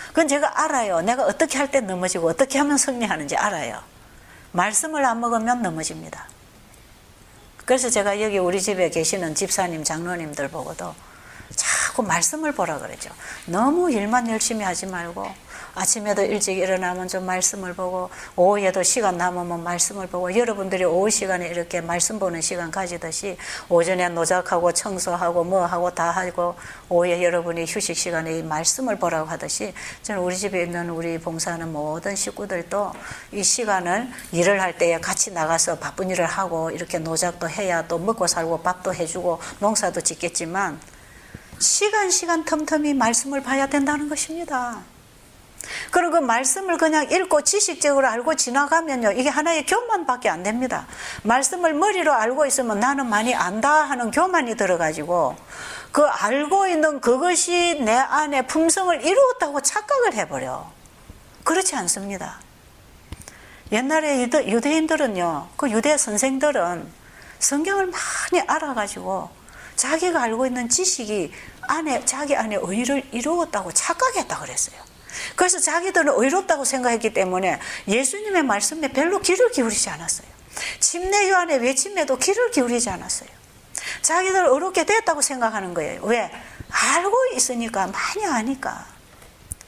그건 제가 알아요. 내가 어떻게 할 때 넘어지고 어떻게 하면 승리하는지 알아요. 말씀을 안 먹으면 넘어집니다. 그래서 제가 여기 우리 집에 계시는 집사님, 장로님들 보고도 자꾸 말씀을 보라 그러죠. 너무 일만 열심히 하지 말고 아침에도 일찍 일어나면 좀 말씀을 보고, 오후에도 시간 남으면 말씀을 보고, 여러분들이 오후 시간에 이렇게 말씀 보는 시간 가지듯이 오전에 노작하고 청소하고 뭐하고 다 하고 오후에 여러분이 휴식 시간에 이 말씀을 보라고 하듯이, 저는 우리 집에 있는 우리 봉사하는 모든 식구들도 이 시간을 일을 할 때에 같이 나가서 바쁜 일을 하고 이렇게 노작도 해야 또 먹고 살고 밥도 해주고 농사도 짓겠지만, 시간 틈틈이 말씀을 봐야 된다는 것입니다. 그리고 그 말씀을 그냥 읽고 지식적으로 알고 지나가면요, 이게 하나의 교만밖에 안 됩니다. 말씀을 머리로 알고 있으면 나는 많이 안다 하는 교만이 들어가지고, 그 알고 있는 그것이 내 안에 품성을 이루었다고 착각을 해버려. 그렇지 않습니다. 옛날에 유대인들은요, 그 유대 선생들은 성경을 많이 알아가지고 자기가 알고 있는 지식이 자기 안에 의의를 이루었다고 착각했다 그랬어요. 그래서 자기들은 의롭다고 생각했기 때문에 예수님의 말씀에 별로 귀를 기울이지 않았어요. 침례 요한의 외침에도 귀를 기울이지 않았어요. 자기들 의롭게 됐다고 생각하는 거예요. 왜? 알고 있으니까, 많이 아니까.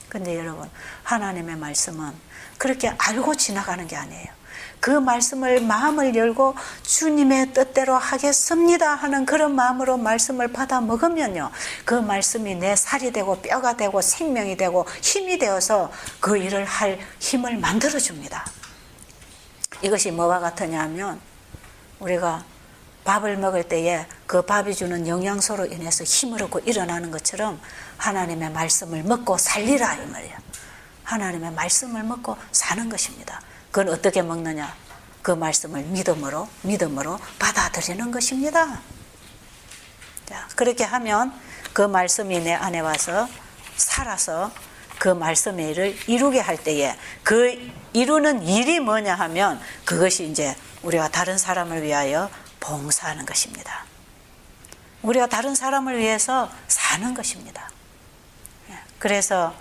근데 여러분, 하나님의 말씀은 그렇게 알고 지나가는 게 아니에요. 그 말씀을, 마음을 열고 주님의 뜻대로 하겠습니다 하는 그런 마음으로 말씀을 받아 먹으면요, 그 말씀이 내 살이 되고 뼈가 되고 생명이 되고 힘이 되어서 그 일을 할 힘을 만들어 줍니다. 이것이 뭐와 같으냐 하면, 우리가 밥을 먹을 때에 그 밥이 주는 영양소로 인해서 힘을 얻고 일어나는 것처럼 하나님의 말씀을 먹고 살리라 이 말이에요. 하나님의 말씀을 먹고 사는 것입니다. 그건 어떻게 먹느냐? 그 말씀을 믿음으로 받아들이는 것입니다. 자, 그렇게 하면 그 말씀이 내 안에 와서 살아서 그 말씀의 일을 이루게 할 때에, 그 이루는 일이 뭐냐 하면 그것이 이제 우리가 다른 사람을 위하여 봉사하는 것입니다. 우리가 다른 사람을 위해서 사는 것입니다. 그래서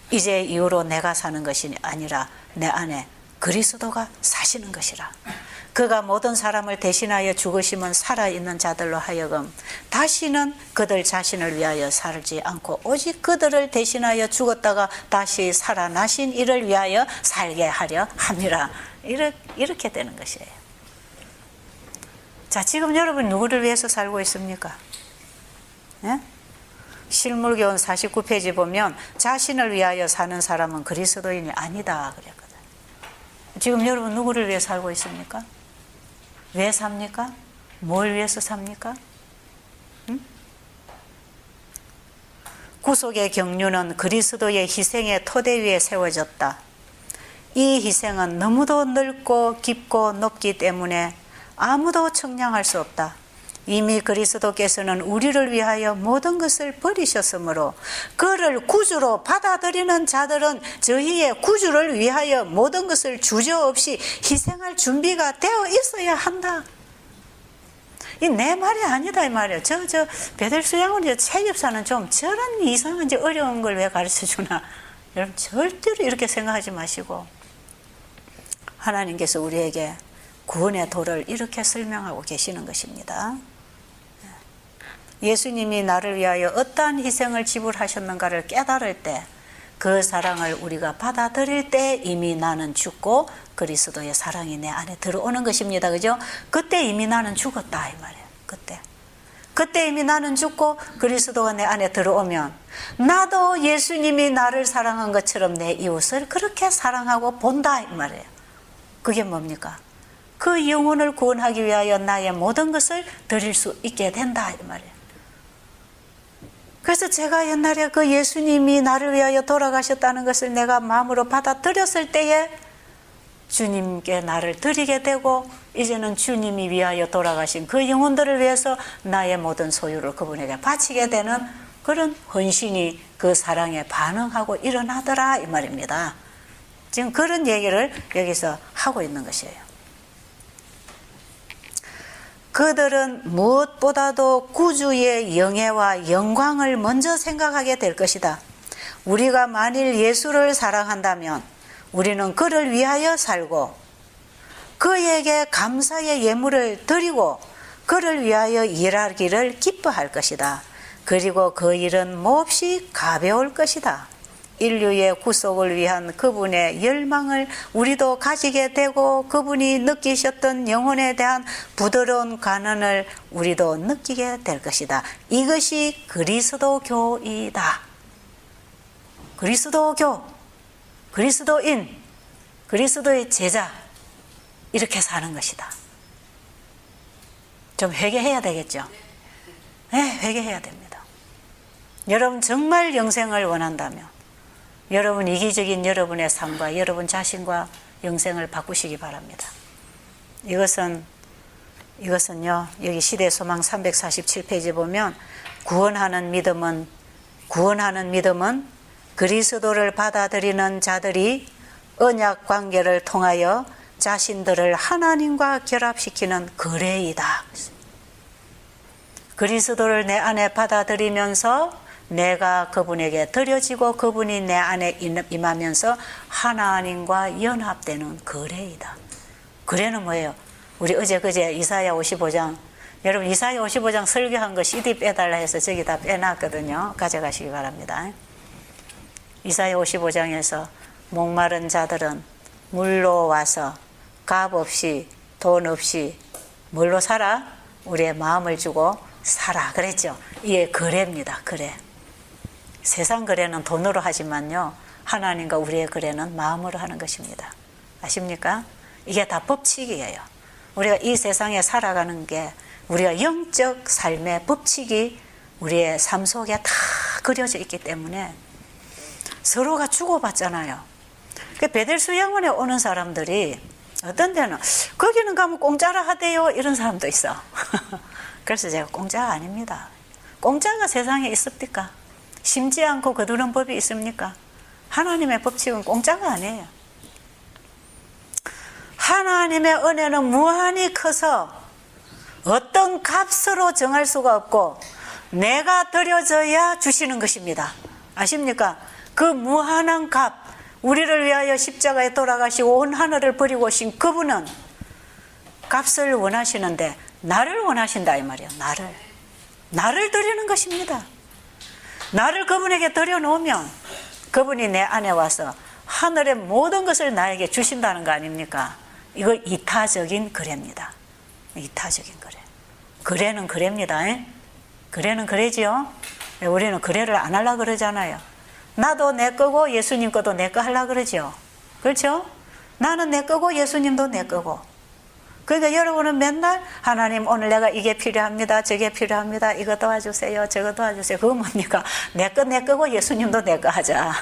이제 이후로 내가 사는 것이 아니라 내 안에 그리스도가 사시는 것이라. 그가 모든 사람을 대신하여 죽으심은 살아있는 자들로 하여금 다시는 그들 자신을 위하여 살지 않고 오직 그들을 대신하여 죽었다가 다시 살아나신 이를 위하여 살게 하려 함이라. 이렇게 되는 것이에요. 자, 지금 여러분 누구를 위해서 살고 있습니까? 네? 실물교훈 49페이지 보면 자신을 위하여 사는 사람은 그리스도인이 아니다 그랬거든. 지금 여러분 누구를 위해 살고 있습니까? 왜 삽니까? 뭘 위해서 삽니까? 응? 구속의 경륜은 그리스도의 희생의 토대 위에 세워졌다. 이 희생은 너무도 넓고 깊고 높기 때문에 아무도 측량할 수 없다. 이미 그리스도께서는 우리를 위하여 모든 것을 버리셨으므로 그를 구주로 받아들이는 자들은 저희의 구주를 위하여 모든 것을 주저없이 희생할 준비가 되어 있어야 한다. 이 내 말이 아니다 이 말이에요. 저 베델수 양원이 세입사는 좀 저런 이상한 어려운 걸 왜 가르쳐 주나. 여러분 절대로 이렇게 생각하지 마시고 하나님께서 우리에게 구원의 도를 이렇게 설명하고 계시는 것입니다. 예수님이 나를 위하여 어떠한 희생을 지불하셨는가를 깨달을 때, 그 사랑을 우리가 받아들일 때 이미 나는 죽고 그리스도의 사랑이 내 안에 들어오는 것입니다. 그죠? 그때 이미 나는 죽었다 이 말이에요. 그때 이미 나는 죽고 그리스도가 내 안에 들어오면 나도 예수님이 나를 사랑한 것처럼 내 이웃을 그렇게 사랑하고 본다 이 말이에요. 그게 뭡니까? 그 영혼을 구원하기 위하여 나의 모든 것을 드릴 수 있게 된다 이 말이에요. 그래서 제가 옛날에 그 예수님이 나를 위하여 돌아가셨다는 것을 내가 마음으로 받아들였을 때에 주님께 나를 드리게 되고, 이제는 주님이 위하여 돌아가신 그 영혼들을 위해서 나의 모든 소유를 그분에게 바치게 되는 그런 헌신이 그 사랑에 반응하고 일어나더라 이 말입니다. 지금 그런 얘기를 여기서 하고 있는 것이에요. 그들은 무엇보다도 구주의 영예와 영광을 먼저 생각하게 될 것이다. 우리가 만일 예수를 사랑한다면 우리는 그를 위하여 살고 그에게 감사의 예물을 드리고 그를 위하여 일하기를 기뻐할 것이다. 그리고 그 일은 몹시 가벼울 것이다. 인류의 구속을 위한 그분의 열망을 우리도 가지게 되고 그분이 느끼셨던 영혼에 대한 부드러운 간언을 우리도 느끼게 될 것이다. 이것이 그리스도교이다. 그리스도교, 그리스도인, 그리스도의 제자, 이렇게 사는 것이다. 좀 회개해야 되겠죠? 네, 회개해야 됩니다. 여러분 정말 영생을 원한다면 여러분 이기적인 여러분의 삶과 여러분 자신과 영생을 바꾸시기 바랍니다. 이것은요, 여기 시대소망 347페이지 보면 구원하는 믿음은 그리스도를 받아들이는 자들이 언약 관계를 통하여 자신들을 하나님과 결합시키는 거래이다. 그리스도를 내 안에 받아들이면서 내가 그분에게 드려지고 그분이 내 안에 임하면서 하나님과 연합되는 거래이다. 거래는 뭐예요? 우리 어제 이사야 55장, 여러분 이사야 55장 설교한 거 CD 빼달라 해서 저기다 빼놨거든요. 가져가시기 바랍니다. 이사야 55장에서 목마른 자들은 물로 와서 값 없이 돈 없이 뭘로 살아? 우리의 마음을 주고 살아 그랬죠. 이게 거래입니다. 거래. 세상 거래는 돈으로 하지만요, 하나님과 우리의 거래는 마음으로 하는 것입니다. 아십니까? 이게 다 법칙이에요. 우리가 이 세상에 살아가는 게 우리가 영적 삶의 법칙이 우리의 삶 속에 다 그려져 있기 때문에 서로가 주고받잖아요. 그 베델수 양원에 오는 사람들이 어떤 데는 거기는 가면 공짜라 하대요 이런 사람도 있어. 그래서 제가 공짜가 아닙니다. 공짜가 세상에 있습니까? 심지 않고 거두는 법이 있습니까? 하나님의 법칙은 공짜가 아니에요. 하나님의 은혜는 무한히 커서 어떤 값으로 정할 수가 없고 내가 드려져야 주시는 것입니다. 아십니까? 그 무한한 값, 우리를 위하여 십자가에 돌아가시고 온 하늘을 버리고 오신 그분은 값을 원하시는데 나를 원하신다 이 말이에요. 나를 드리는 것입니다. 나를 그분에게 드려놓으면 그분이 내 안에 와서 하늘의 모든 것을 나에게 주신다는 거 아닙니까? 이거 이타적인 거래입니다. 이타적인 거래. 거래는 거래입니다. 거래는 거래지요. 우리는 거래를 안 하려고 그러잖아요. 나도 내 거고 예수님 거도 내 거 하려고 그러죠. 그렇죠? 나는 내 거고 예수님도 내 거고. 그러니까 여러분은 맨날 하나님 오늘 내가 이게 필요합니다. 저게 필요합니다. 이거 도와주세요. 저거 도와주세요. 그거 뭡니까? 내 거고 예수님도 내 거 하자.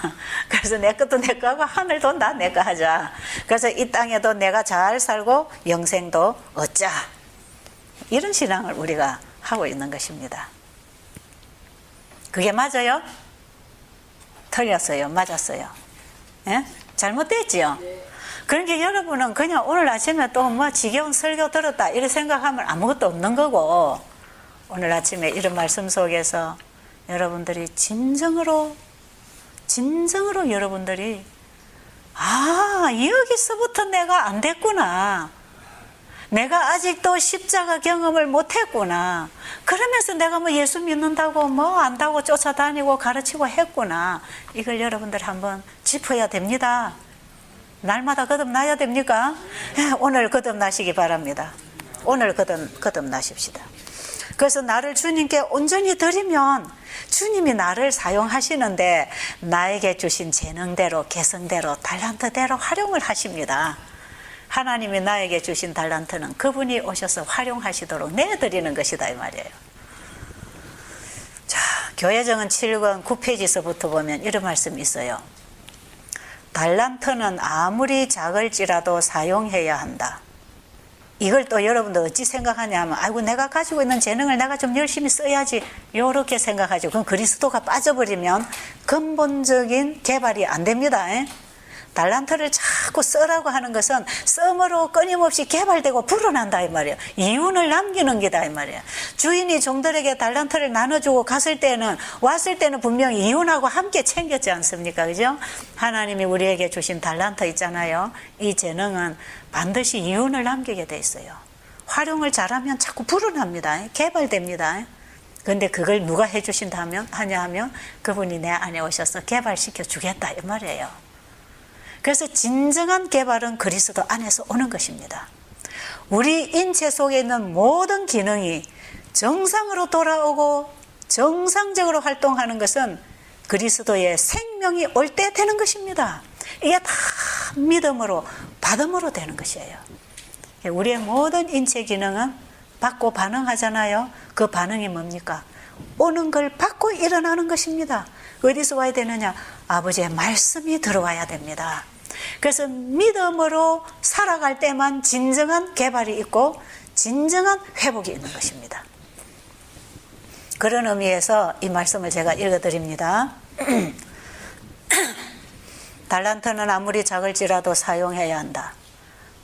그래서 내 것도 내 거 하고 하늘도 다 내 거 하자. 그래서 이 땅에도 내가 잘 살고 영생도 얻자. 이런 신앙을 우리가 하고 있는 것입니다. 그게 맞아요? 틀렸어요? 맞았어요? 예? 잘못됐지요? 그러니까 여러분은 그냥 오늘 아침에 또 뭐 지겨운 설교 들었다 이렇게 생각하면 아무것도 없는 거고, 오늘 아침에 이런 말씀 속에서 여러분들이 진정으로 여러분들이 여기서부터 내가 안 됐구나, 내가 아직도 십자가 경험을 못했구나, 그러면서 내가 뭐 예수 믿는다고 뭐 안다고 쫓아다니고 가르치고 했구나, 이걸 여러분들 한번 짚어야 됩니다. 날마다 거듭나야 됩니까? 오늘 거듭나시기 바랍니다. 오늘 거듭나십시다. 그래서 나를 주님께 온전히 드리면 주님이 나를 사용하시는데 나에게 주신 재능대로, 개성대로, 달란트대로 활용을 하십니다. 하나님이 나에게 주신 달란트는 그분이 오셔서 활용하시도록 내드리는 것이다, 이 말이에요. 자, 교회정은 7권 9페이지서부터 보면 이런 말씀이 있어요. 달란트는 아무리 작을지라도 사용해야 한다. 이걸 또 여러분들 어찌 생각하냐면, 아이고 내가 가지고 있는 재능을 내가 좀 열심히 써야지, 요렇게 생각하죠. 그럼 그리스도가 빠져버리면 근본적인 개발이 안 됩니다. 달란트를 자꾸 쓰라고 하는 것은 썸으로 끊임없이 개발되고 불어난다 이 말이에요. 이윤을 남기는 게다 이 말이에요. 주인이 종들에게 달란트를 나눠주고 왔을 때는 분명히 이윤하고 함께 챙겼지 않습니까? 그죠? 하나님이 우리에게 주신 달란트 있잖아요. 이 재능은 반드시 이윤을 남기게 돼 있어요. 활용을 잘하면 자꾸 불어납니다. 개발됩니다. 그런데 그걸 누가 해주신다 하냐 하면 그분이 내 안에 오셔서 개발시켜 주겠다 이 말이에요. 그래서 진정한 개발은 그리스도 안에서 오는 것입니다. 우리 인체 속에 있는 모든 기능이 정상으로 돌아오고 정상적으로 활동하는 것은 그리스도의 생명이 올 때 되는 것입니다. 이게 다 믿음으로, 받음으로 되는 것이에요. 우리의 모든 인체 기능은 받고 반응하잖아요. 그 반응이 뭡니까? 오는 걸 받고 일어나는 것입니다. 어디서 와야 되느냐? 아버지의 말씀이 들어와야 됩니다. 그래서 믿음으로 살아갈 때만 진정한 개발이 있고 진정한 회복이 있는 것입니다. 그런 의미에서 이 말씀을 제가 읽어드립니다. 달란트는 아무리 작을지라도 사용해야 한다.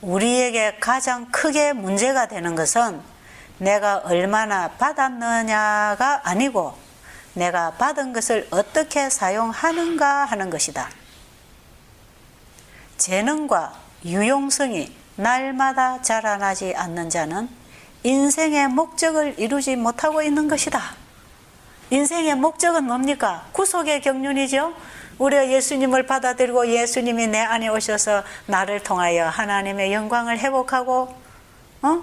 우리에게 가장 크게 문제가 되는 것은 내가 얼마나 받았느냐가 아니고 내가 받은 것을 어떻게 사용하는가 하는 것이다. 재능과 유용성이 날마다 자라나지 않는 자는 인생의 목적을 이루지 못하고 있는 것이다. 인생의 목적은 뭡니까? 구속의 경륜이죠. 우리가 예수님을 받아들이고 예수님이 내 안에 오셔서 나를 통하여 하나님의 영광을 회복하고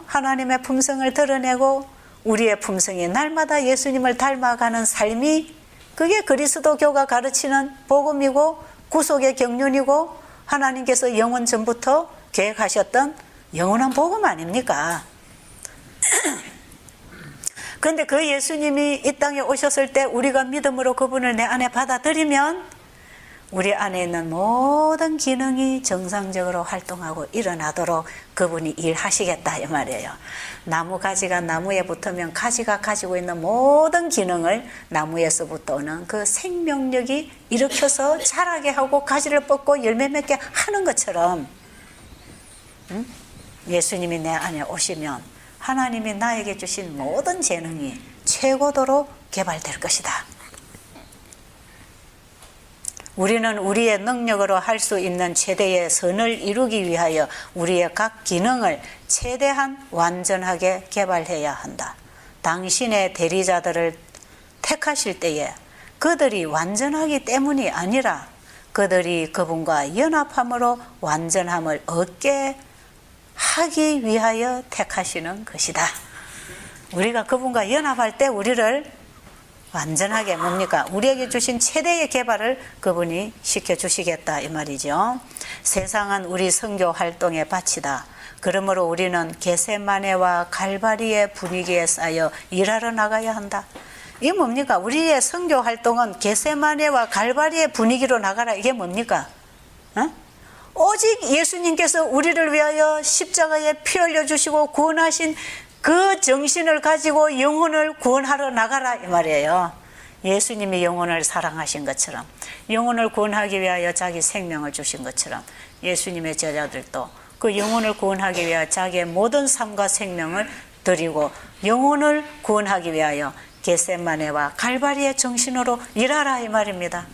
하나님의 품성을 드러내고 우리의 품성이 날마다 예수님을 닮아가는 삶이, 그게 그리스도교가 가르치는 복음이고 구속의 경륜이고 하나님께서 영원 전부터 계획하셨던 영원한 복음 아닙니까? 그런데 그 예수님이 이 땅에 오셨을 때 우리가 믿음으로 그분을 내 안에 받아들이면 우리 안에 있는 모든 기능이 정상적으로 활동하고 일어나도록 그분이 일하시겠다 이 말이에요. 나무 가지가 나무에 붙으면 가지가 가지고 있는 모든 기능을 나무에서부터 오는 그 생명력이 일으켜서 자라게 하고 가지를 뻗고 열매 맺게 하는 것처럼 예수님이 내 안에 오시면 하나님이 나에게 주신 모든 재능이 최고도로 개발될 것이다. 우리는 우리의 능력으로 할 수 있는 최대의 선을 이루기 위하여 우리의 각 기능을 최대한 완전하게 개발해야 한다. 당신의 대리자들을 택하실 때에 그들이 완전하기 때문이 아니라 그들이 그분과 연합함으로 완전함을 얻게 하기 위하여 택하시는 것이다. 우리가 그분과 연합할 때 우리를 완전하게 뭡니까? 우리에게 주신 최대의 개발을 그분이 시켜주시겠다 이 말이죠. 세상은 우리 선교 활동의 밭이다. 그러므로 우리는 겟세마네와 갈바리의 분위기에 쌓여 일하러 나가야 한다. 이게 뭡니까? 우리의 선교 활동은 겟세마네와 갈바리의 분위기로 나가라. 이게 뭡니까? 오직 예수님께서 우리를 위하여 십자가에 피 흘려주시고 구원하신 그 정신을 가지고 영혼을 구원하러 나가라 이 말이에요. 예수님이 영혼을 사랑하신 것처럼 영혼을 구원하기 위하여 자기 생명을 주신 것처럼 예수님의 제자들도 그 영혼을 구원하기 위하여 자기의 모든 삶과 생명을 드리고 영혼을 구원하기 위하여 겟세마네와 갈바리의 정신으로 일하라 이 말입니다.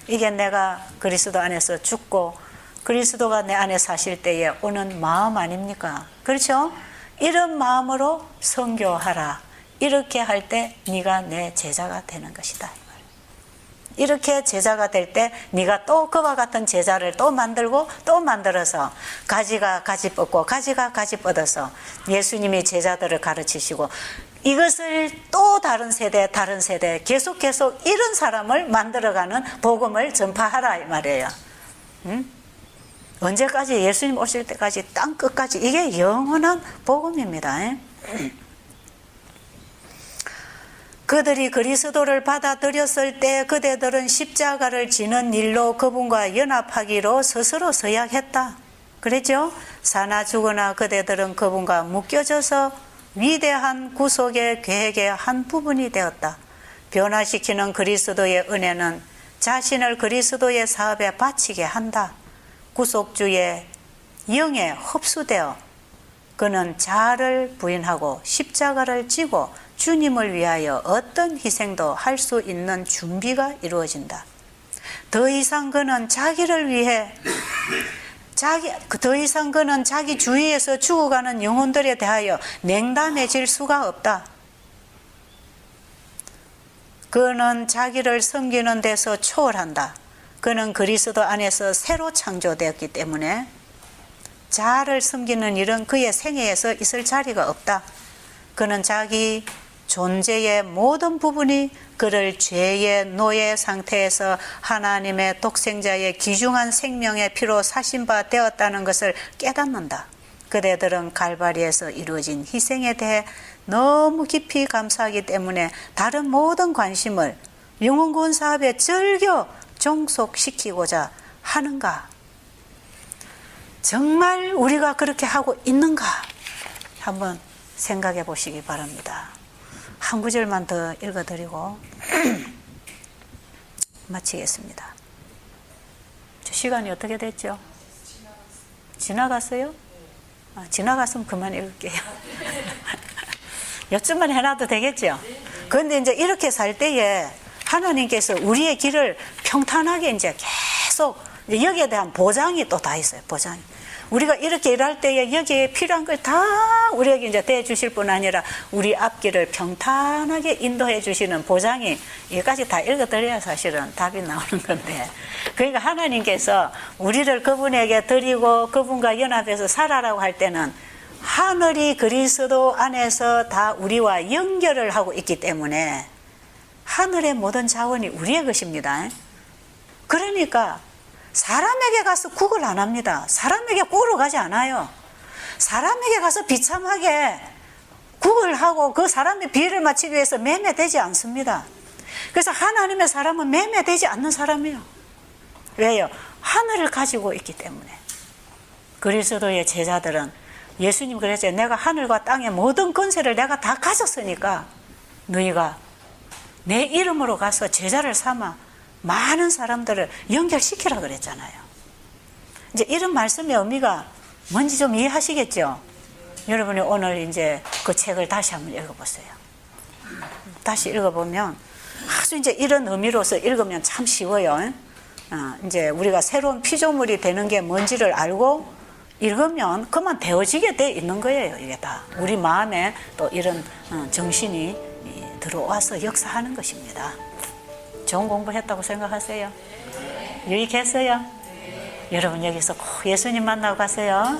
이게 내가 그리스도 안에서 죽고 그리스도가 내 안에 사실 때에 오는 마음 아닙니까? 그렇죠? 이런 마음으로 선교하라. 이렇게 할 때 네가 내 제자가 되는 것이다. 이렇게 제자가 될 때 네가 또 그와 같은 제자를 또 만들고 또 만들어서 가지가 가지 뻗고 가지가 가지 뻗어서 예수님이 제자들을 가르치시고 이것을 또 다른 세대 계속 이런 사람을 만들어가는 복음을 전파하라 이 말이에요. 언제까지? 예수님 오실 때까지 땅 끝까지. 이게 영원한 복음입니다. 그들이 그리스도를 받아들였을 때 그대들은 십자가를 지는 일로 그분과 연합하기로 스스로 서약했다. 그랬죠? 사나 죽으나 그대들은 그분과 묶여져서 위대한 구속의 계획의 한 부분이 되었다. 변화시키는 그리스도의 은혜는 자신을 그리스도의 사업에 바치게 한다. 구속주의 영에 흡수되어 그는 자아를 부인하고 십자가를 지고 주님을 위하여 어떤 희생도 할 수 있는 준비가 이루어진다. 더 이상 그는 자기를 위해 더 이상 그는 자기 주위에서 죽어가는 영혼들에 대하여 냉담해질 수가 없다. 그는 자기를 섬기는 데서 초월한다. 그는 그리스도 안에서 새로 창조되었기 때문에 자아를 섬기는 일은 그의 생애에서 있을 자리가 없다. 그는 자기 존재의 모든 부분이 그를 죄의 노예 상태에서 하나님의 독생자의 귀중한 생명의 피로 사신 바 되었다는 것을 깨닫는다. 그대들은 갈바리에서 이루어진 희생에 대해 너무 깊이 감사하기 때문에 다른 모든 관심을 영혼구원 사업에 즐겨 종속시키고자 하는가? 정말 우리가 그렇게 하고 있는가? 한번 생각해 보시기 바랍니다. 한 구절만 더 읽어드리고 마치겠습니다. 시간이 어떻게 됐죠? 지나갔어요? 지나갔으면 그만 읽을게요. 요쯤만 해놔도 되겠죠? 그런데 이제 이렇게 살 때에 하나님께서 우리의 길을 평탄하게 이제 계속 여기에 대한 보장이 또 다 있어요. 보장이. 우리가 이렇게 일할 때에 여기에 필요한 걸 다 우리에게 이제 대주실 뿐 아니라 우리 앞길을 평탄하게 인도해 주시는 보장이 여기까지 다 읽어드려야 사실은 답이 나오는 건데, 그러니까 하나님께서 우리를 그분에게 드리고 그분과 연합해서 살아라고 할 때는 하늘이 그리스도 안에서 다 우리와 연결을 하고 있기 때문에 하늘의 모든 자원이 우리의 것입니다. 그러니까 사람에게 가서 구걸 안 합니다. 사람에게 구걸을 가지 않아요. 사람에게 가서 비참하게 구걸하고 그 사람의 비를 맞추기 위해서 매매되지 않습니다. 그래서 하나님의 사람은 매매되지 않는 사람이에요. 왜요? 하늘을 가지고 있기 때문에. 그리스도의 제자들은 예수님 그랬죠. 내가 하늘과 땅의 모든 권세를 내가 다 가졌으니까 너희가 내 이름으로 가서 제자를 삼아 많은 사람들을 연결시키라 그랬잖아요. 이제 이런 말씀의 의미가 뭔지 좀 이해하시겠죠? 여러분이 오늘 이제 그 책을 다시 한번 읽어보세요. 다시 읽어보면 아주 이제 이런 의미로서 읽으면 참 쉬워요. 이제 우리가 새로운 피조물이 되는 게 뭔지를 알고 읽으면 그만 되어지게 돼 있는 거예요. 이게 다 우리 마음에 또 이런 정신이 들어와서 역사하는 것입니다. 좋은 공부했다고 생각하세요? 유익했어요? 여러분 여기서 꼭 예수님 만나고 가세요.